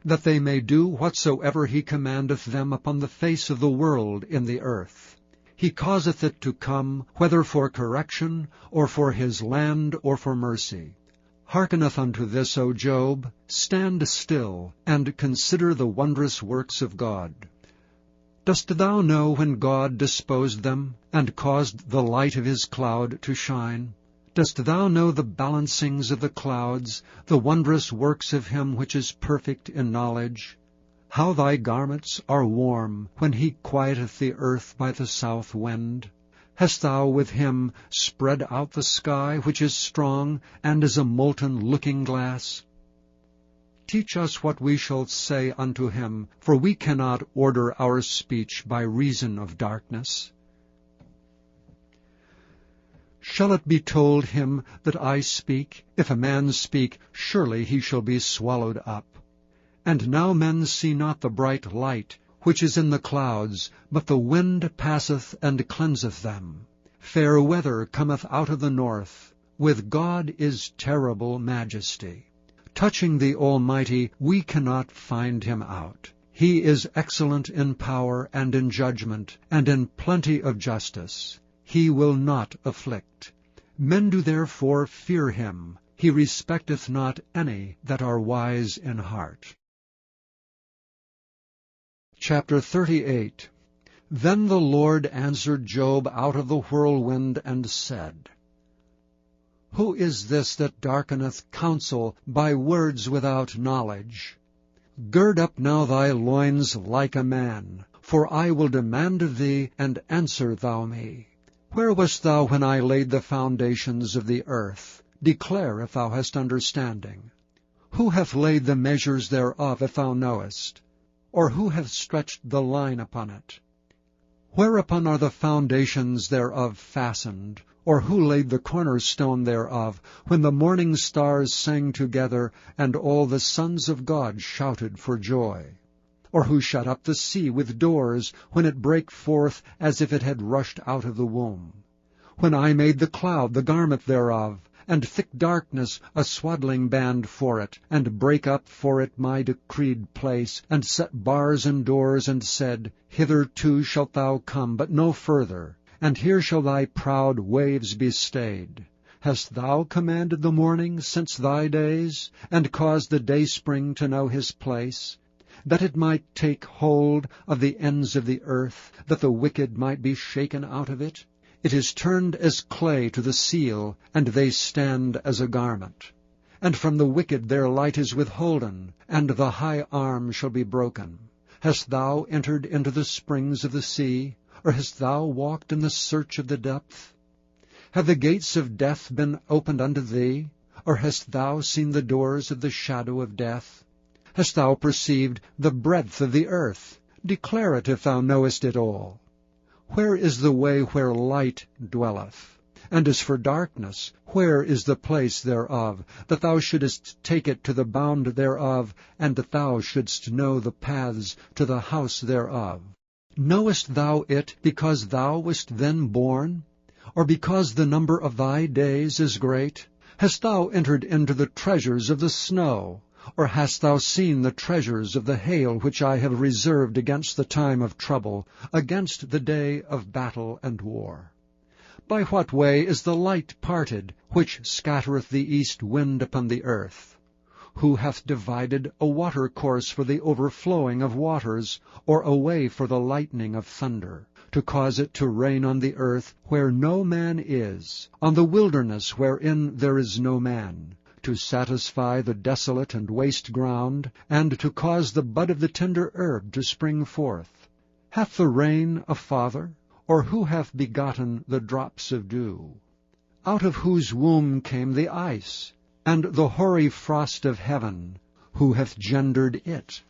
that they may do whatsoever he commandeth them upon the face of the world in the earth. He causeth it to come, whether for correction, or for his land, or for mercy. Hearkeneth unto this, O Job, stand still, and consider the wondrous works of God. Dost thou know when God disposed them, and caused the light of his cloud to shine? Dost thou know the balancings of the clouds, the wondrous works of him which is perfect in knowledge? How thy garments are warm, when he quieteth the earth by the south wind? Hast thou with him spread out the sky, which is strong, and is a molten looking-glass? Teach us what we shall say unto him, for we cannot order our speech by reason of darkness. Shall it be told him that I speak? If a man speak, surely he shall be swallowed up. And now men see not the bright light, which is in the clouds, but the wind passeth and cleanseth them. Fair weather cometh out of the north. With God is terrible majesty. Touching the Almighty, we cannot find him out. He is excellent in power and in judgment, and in plenty of justice. He will not afflict. Men do therefore fear him. He respecteth not any that are wise in heart. Chapter 38. Then the Lord answered Job out of the whirlwind, and said, Who is this that darkeneth counsel by words without knowledge? Gird up now thy loins like a man, for I will demand of thee, and answer thou me. Where wast thou when I laid the foundations of the earth? Declare if thou hast understanding. Who hath laid the measures thereof, if thou knowest? Or who hath stretched the line upon it? Whereupon are the foundations thereof fastened? Or who laid the cornerstone thereof, when the morning stars sang together, and all the sons of God shouted for joy? Or who shut up the sea with doors, when it brake forth as if it had rushed out of the womb? When I made the cloud the garment thereof, and thick darkness a swaddling band for it, and brake up for it my decreed place, and set bars and doors, and said, Hitherto shalt thou come, but no further, and here shall thy proud waves be stayed. Hast thou commanded the morning since thy days, and caused the dayspring to know his place, that it might take hold of the ends of the earth, that the wicked might be shaken out of it? It is turned as clay to the seal, and they stand as a garment. And from the wicked their light is withholden, and the high arm shall be broken. Hast thou entered into the springs of the sea, or hast thou walked in the search of the depth? Have the gates of death been opened unto thee, or hast thou seen the doors of the shadow of death? Hast thou perceived the breadth of the earth? Declare it if thou knowest it all. Where is the way where light dwelleth? And as for darkness, where is the place thereof, that thou shouldest take it to the bound thereof, and that thou shouldst know the paths to the house thereof? Knowest thou it because thou wast then born, or because the number of thy days is great? Hast thou entered into the treasures of the snow, or hast thou seen the treasures of the hail which I have reserved against the time of trouble, against the day of battle and war? By what way is the light parted, which scattereth the east wind upon the earth? Who hath divided a watercourse for the overflowing of waters, or a way for the lightning of thunder, to cause it to rain on the earth where no man is, on the wilderness wherein there is no man, to satisfy the desolate and waste ground, and to cause the bud of the tender herb to spring forth? Hath the rain a father? Or who hath begotten the drops of dew? Out of whose womb came the ice, and the hoary frost of heaven? Who hath gendered it?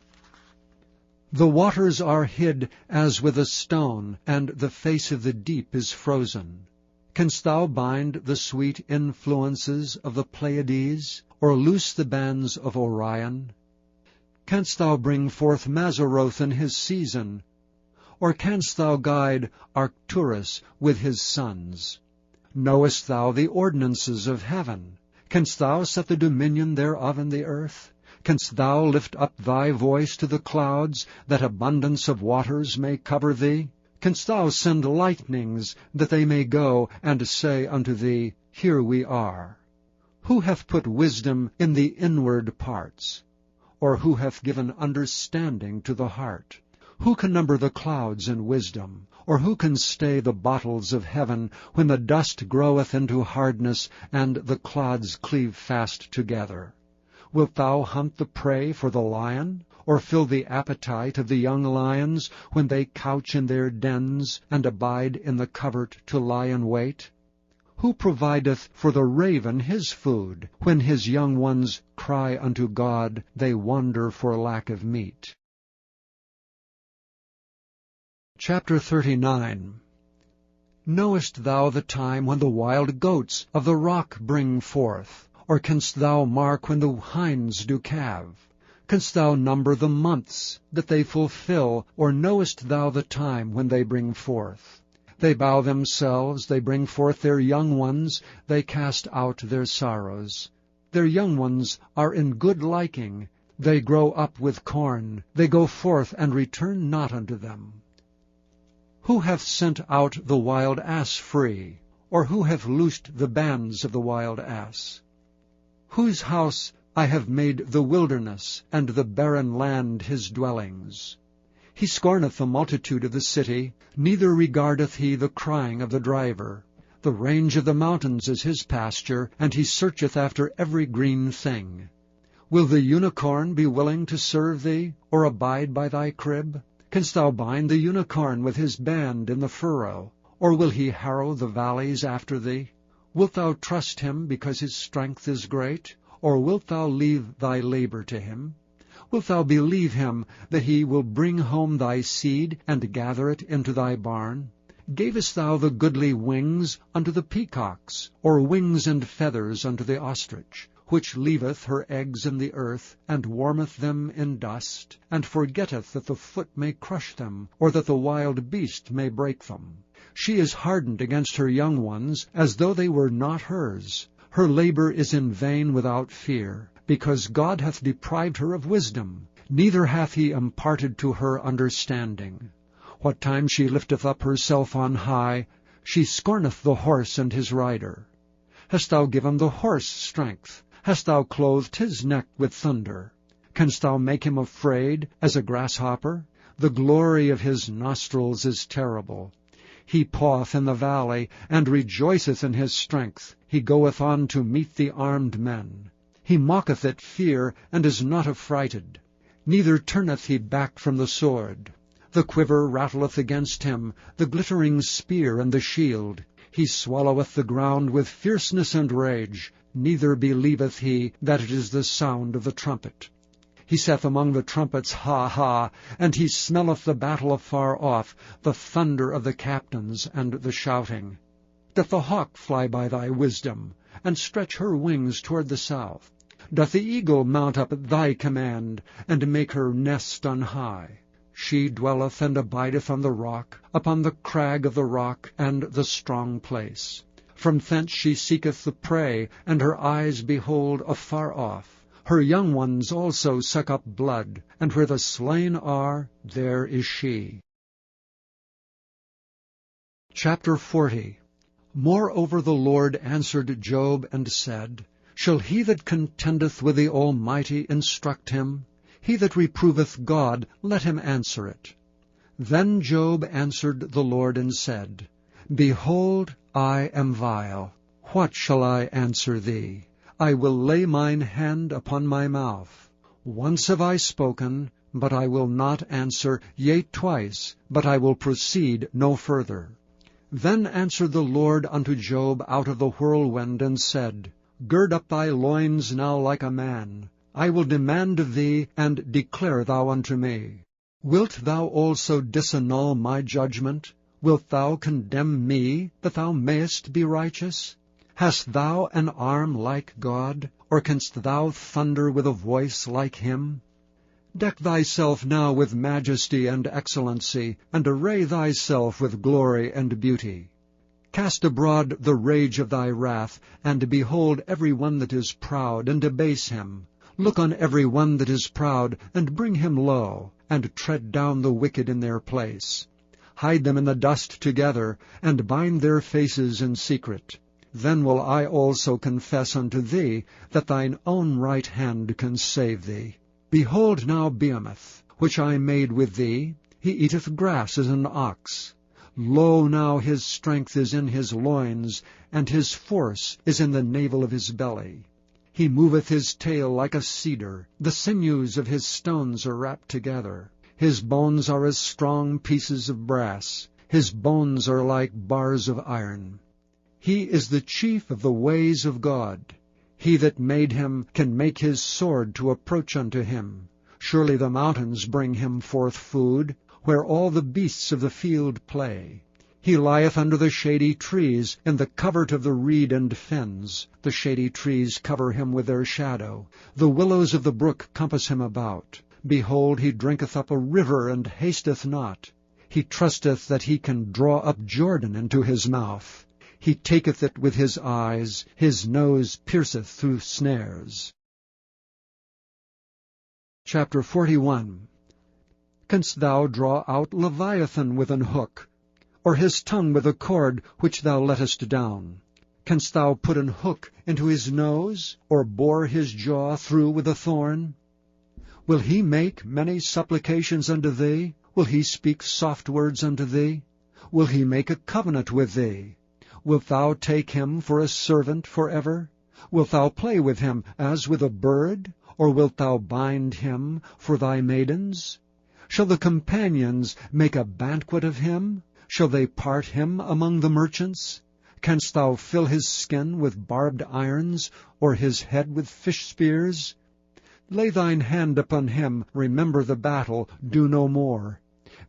The waters are hid as with a stone, and the face of the deep is frozen. Canst thou bind the sweet influences of the Pleiades, or loose the bands of Orion? Canst thou bring forth Mazzaroth in his season, or canst thou guide Arcturus with his sons? Knowest thou the ordinances of heaven? Canst thou set the dominion thereof in the earth? Canst thou lift up thy voice to the clouds, that abundance of waters may cover thee? Canst thou send lightnings, that they may go and say unto thee, Here we are? Who hath put wisdom in the inward parts? Or who hath given understanding to the heart? Who can number the clouds in wisdom? Or who can stay the bottles of heaven, when the dust groweth into hardness, and the clods cleave fast together? Wilt thou hunt the prey for the lion, or fill the appetite of the young lions, when they couch in their dens, and abide in the covert to lie in wait? Who provideth for the raven his food? When his young ones cry unto God, they wander for lack of meat. Chapter 39. Knowest thou the time when the wild goats of the rock bring forth? Or canst thou mark when the hinds do calve? Canst thou number the months that they fulfill, or knowest thou the time when they bring forth? They bow themselves, they bring forth their young ones, they cast out their sorrows. Their young ones are in good liking, they grow up with corn, they go forth and return not unto them. Who hath sent out the wild ass free? Or who hath loosed the bands of the wild ass? Whose house I have made the wilderness, and the barren land his dwellings. He scorneth the multitude of the city, neither regardeth he the crying of the driver. The range of the mountains is his pasture, and he searcheth after every green thing. Will the unicorn be willing to serve thee, or abide by thy crib? Canst thou bind the unicorn with his band in the furrow, or will he harrow the valleys after thee? Wilt thou trust him because his strength is great, or wilt thou leave thy labor to him? Wilt thou believe him that he will bring home thy seed, and gather it into thy barn? Gavest thou the goodly wings unto the peacocks, or wings and feathers unto the ostrich, which leaveth her eggs in the earth, and warmeth them in dust, and forgetteth that the foot may crush them, or that the wild beast may break them? She is hardened against her young ones, as though they were not hers. Her labor is in vain without fear, because God hath deprived her of wisdom, neither hath he imparted to her understanding. What time she lifteth up herself on high, she scorneth the horse and his rider. Hast thou given the horse strength? Hast thou clothed his neck with thunder? Canst thou make him afraid as a grasshopper? The glory of his nostrils is terrible. He paweth in the valley, and rejoiceth in his strength. He goeth on to meet the armed men. He mocketh at fear, and is not affrighted. Neither turneth he back from the sword. The quiver rattleth against him, the glittering spear and the shield. He swalloweth the ground with fierceness and rage, neither believeth he that it is the sound of the trumpet. He saith among the trumpets, Ha, ha, and he smelleth the battle afar off, the thunder of the captains and the shouting. Doth the hawk fly by thy wisdom, and stretch her wings toward the south? Doth the eagle mount up at thy command, and make her nest on high? She dwelleth and abideth on the rock, upon the crag of the rock and the strong place. From thence she seeketh the prey, and her eyes behold afar off. Her young ones also suck up blood, and where the slain are, there is she. Chapter 40. Moreover the Lord answered Job and said, Shall he that contendeth with the Almighty instruct him? He that reproveth God, let him answer it. Then Job answered the Lord and said, Behold, I am vile. What shall I answer thee? I will lay mine hand upon my mouth. Once have I spoken, but I will not answer, yea, twice, but I will proceed no further. Then answered the Lord unto Job out of the whirlwind, and said, Gird up thy loins now like a man. I will demand of thee, and declare thou unto me. Wilt thou also disannul my judgment? Wilt thou condemn me, that thou mayest be righteous? Hast thou an arm like God, or canst thou thunder with a voice like him? Deck thyself now with majesty and excellency, and array thyself with glory and beauty. Cast abroad the rage of thy wrath, and behold every one that is proud, and abase him. Look on every one that is proud, and bring him low, and tread down the wicked in their place. Hide them in the dust together, and bind their faces in secret. Then will I also confess unto thee, that thine own right hand can save thee. Behold now Behemoth, which I made with thee, he eateth grass as an ox. Lo, now his strength is in his loins, and his force is in the navel of his belly. He moveth his tail like a cedar, the sinews of his stones are wrapped together. His bones are as strong pieces of brass, his bones are like bars of iron. He is the chief of the ways of God. He that made him can make his sword to approach unto him. Surely the mountains bring him forth food, where all the beasts of the field play. He lieth under the shady trees, in the covert of the reed and fens. The shady trees cover him with their shadow. The willows of the brook compass him about. Behold, he drinketh up a river, and hasteth not. He trusteth that he can draw up Jordan into his mouth. He taketh it with his eyes, his nose pierceth through snares. Chapter 41. Canst thou draw out Leviathan with an hook, or his tongue with a cord which thou lettest down? Canst thou put an hook into his nose, or bore his jaw through with a thorn? Will he make many supplications unto thee? Will he speak soft words unto thee? Will he make a covenant with thee? Wilt thou take him for a servant forever? Wilt thou play with him as with a bird? Or wilt thou bind him for thy maidens? Shall the companions make a banquet of him? Shall they part him among the merchants? Canst thou fill his skin with barbed irons, or his head with fish spears? Lay thine hand upon him, remember the battle, do no more.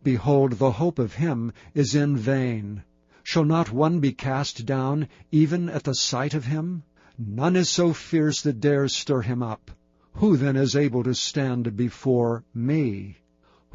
Behold, the hope of him is in vain. Shall not one be cast down, even at the sight of him? None is so fierce that dares stir him up. Who then is able to stand before me?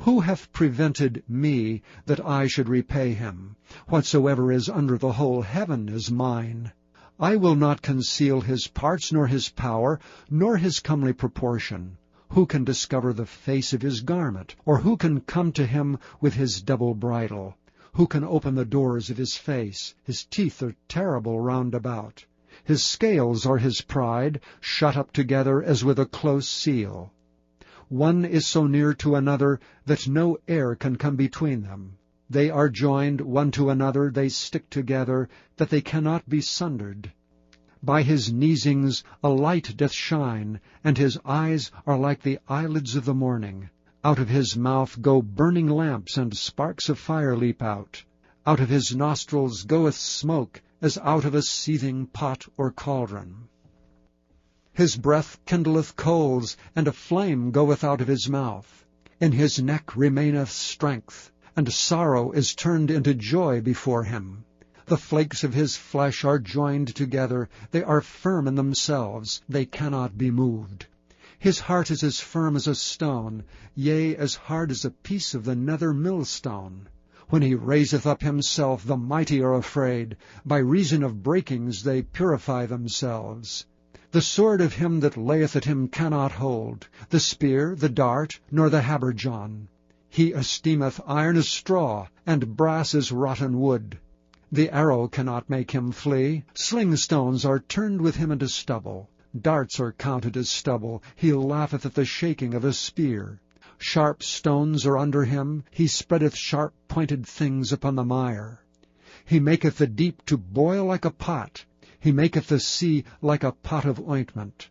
Who hath prevented me that I should repay him? Whatsoever is under the whole heaven is mine. I will not conceal his parts, nor his power, nor his comely proportion. Who can discover the face of his garment? Or who can come to him with his double bridle? Who can open the doors of his face? His teeth are terrible round about. His scales are his pride, shut up together as with a close seal. One is so near to another that no air can come between them. They are joined one to another, they stick together, that they cannot be sundered. By his neesings a light doth shine, and his eyes are like the eyelids of the morning. Out of his mouth go burning lamps, and sparks of fire leap out. Out of his nostrils goeth smoke, as out of a seething pot or cauldron. His breath kindleth coals, and a flame goeth out of his mouth. In his neck remaineth strength, and sorrow is turned into joy before him. The flakes of his flesh are joined together, they are firm in themselves, they cannot be moved. His heart is as firm as a stone, yea, as hard as a piece of the nether millstone. When he raiseth up himself, the mighty are afraid. By reason of breakings they purify themselves. The sword of him that layeth at him cannot hold, the spear, the dart, nor the habergeon. He esteemeth iron as straw, and brass as rotten wood. The arrow cannot make him flee. Sling stones are turned with him into stubble. Darts are counted as stubble. He laugheth at the shaking of a spear. Sharp stones are under him. He spreadeth sharp-pointed things upon the mire. He maketh the deep to boil like a pot. He maketh the sea like a pot of ointment.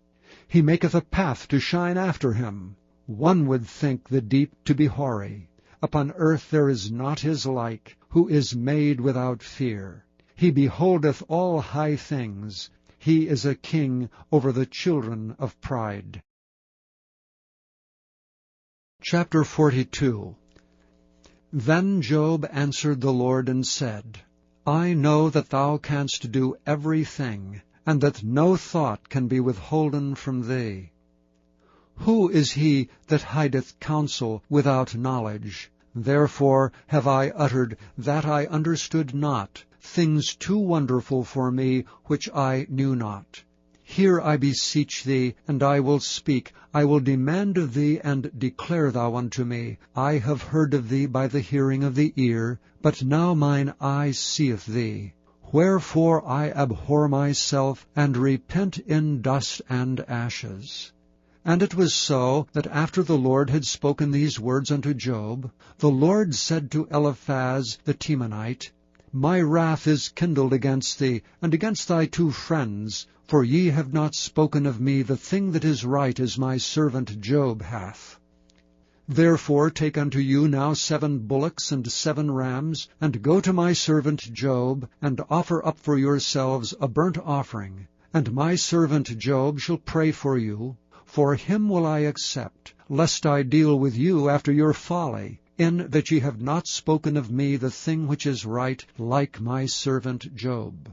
He maketh a path to shine after him. One would think the deep to be hoary. Upon earth there is not his like, who is made without fear. He beholdeth all high things. He is a king over the children of pride. Chapter 42. Then Job answered the Lord and said, I know that thou canst do everything, and that no thought can be withholden from thee. Who is he that hideth counsel without knowledge? Therefore have I uttered that I understood not, things too wonderful for me, which I knew not. Hear, I beseech thee, and I will speak. I will demand of thee, and declare thou unto me. I have heard of thee by the hearing of the ear, but now mine eye seeth thee. Wherefore I abhor myself, and repent in dust and ashes. And it was so, that after the Lord had spoken these words unto Job, the Lord said to Eliphaz the Temanite, My wrath is kindled against thee, and against thy 2 friends, for ye have not spoken of me the thing that is right as my servant Job hath. Therefore take unto you now 7 bullocks and 7 rams, and go to my servant Job, and offer up for yourselves a burnt offering. And my servant Job shall pray for you, for him will I accept, lest I deal with you after your folly, in that ye have not spoken of me the thing which is right, like my servant Job.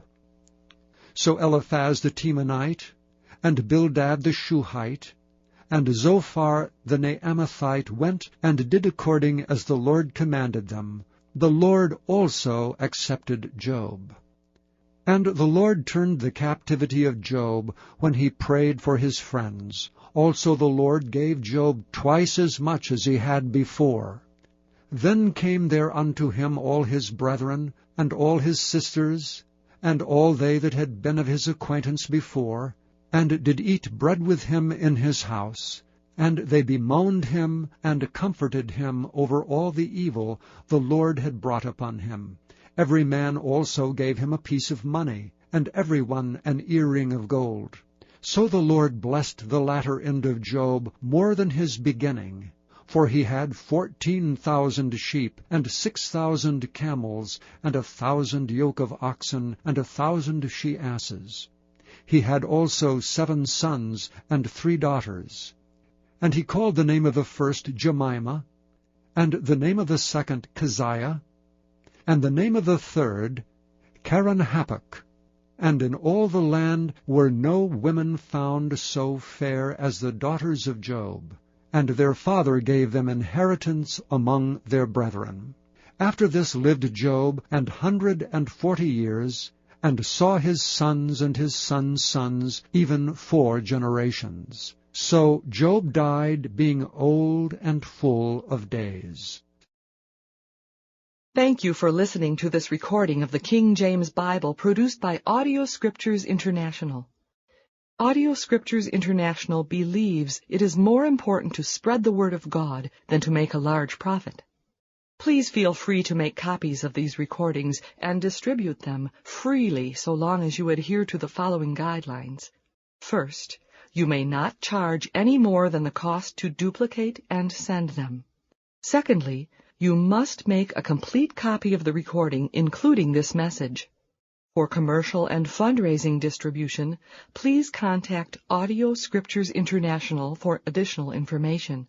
So Eliphaz the Temanite, and Bildad the Shuhite, and Zophar the Naamathite went and did according as the Lord commanded them. The Lord also accepted Job. And the Lord turned the captivity of Job when he prayed for his friends. Also the Lord gave Job twice as much as he had before. Then came there unto him all his brethren, and all his sisters, and all they that had been of his acquaintance before, and did eat bread with him in his house. And they bemoaned him, and comforted him over all the evil the Lord had brought upon him. Every man also gave him a piece of money, and every one an earring of gold. So the Lord blessed the latter end of Job more than his beginning, for he had 14,000 sheep, and 6,000 camels, and 1,000 yoke of oxen, and 1,000 she-asses. He had also 7 sons and 3 daughters. And he called the name of the first Jemimah, and the name of the second Keziah, and the name of the third Keren-Happuch. And in all the land were no women found so fair as the daughters of Job, and their father gave them inheritance among their brethren. After this lived Job 140 years, and saw his sons and his sons' sons, even 4 generations. So Job died, being old and full of days. Thank you for listening to this recording of the King James Bible produced by Audio Scriptures International. Audio Scriptures International believes it is more important to spread the Word of God than to make a large profit. Please feel free to make copies of these recordings and distribute them freely so long as you adhere to the following guidelines. First, you may not charge any more than the cost to duplicate and send them. Secondly, you must make a complete copy of the recording, including this message. For commercial and fundraising distribution, please contact Audio Scriptures International for additional information.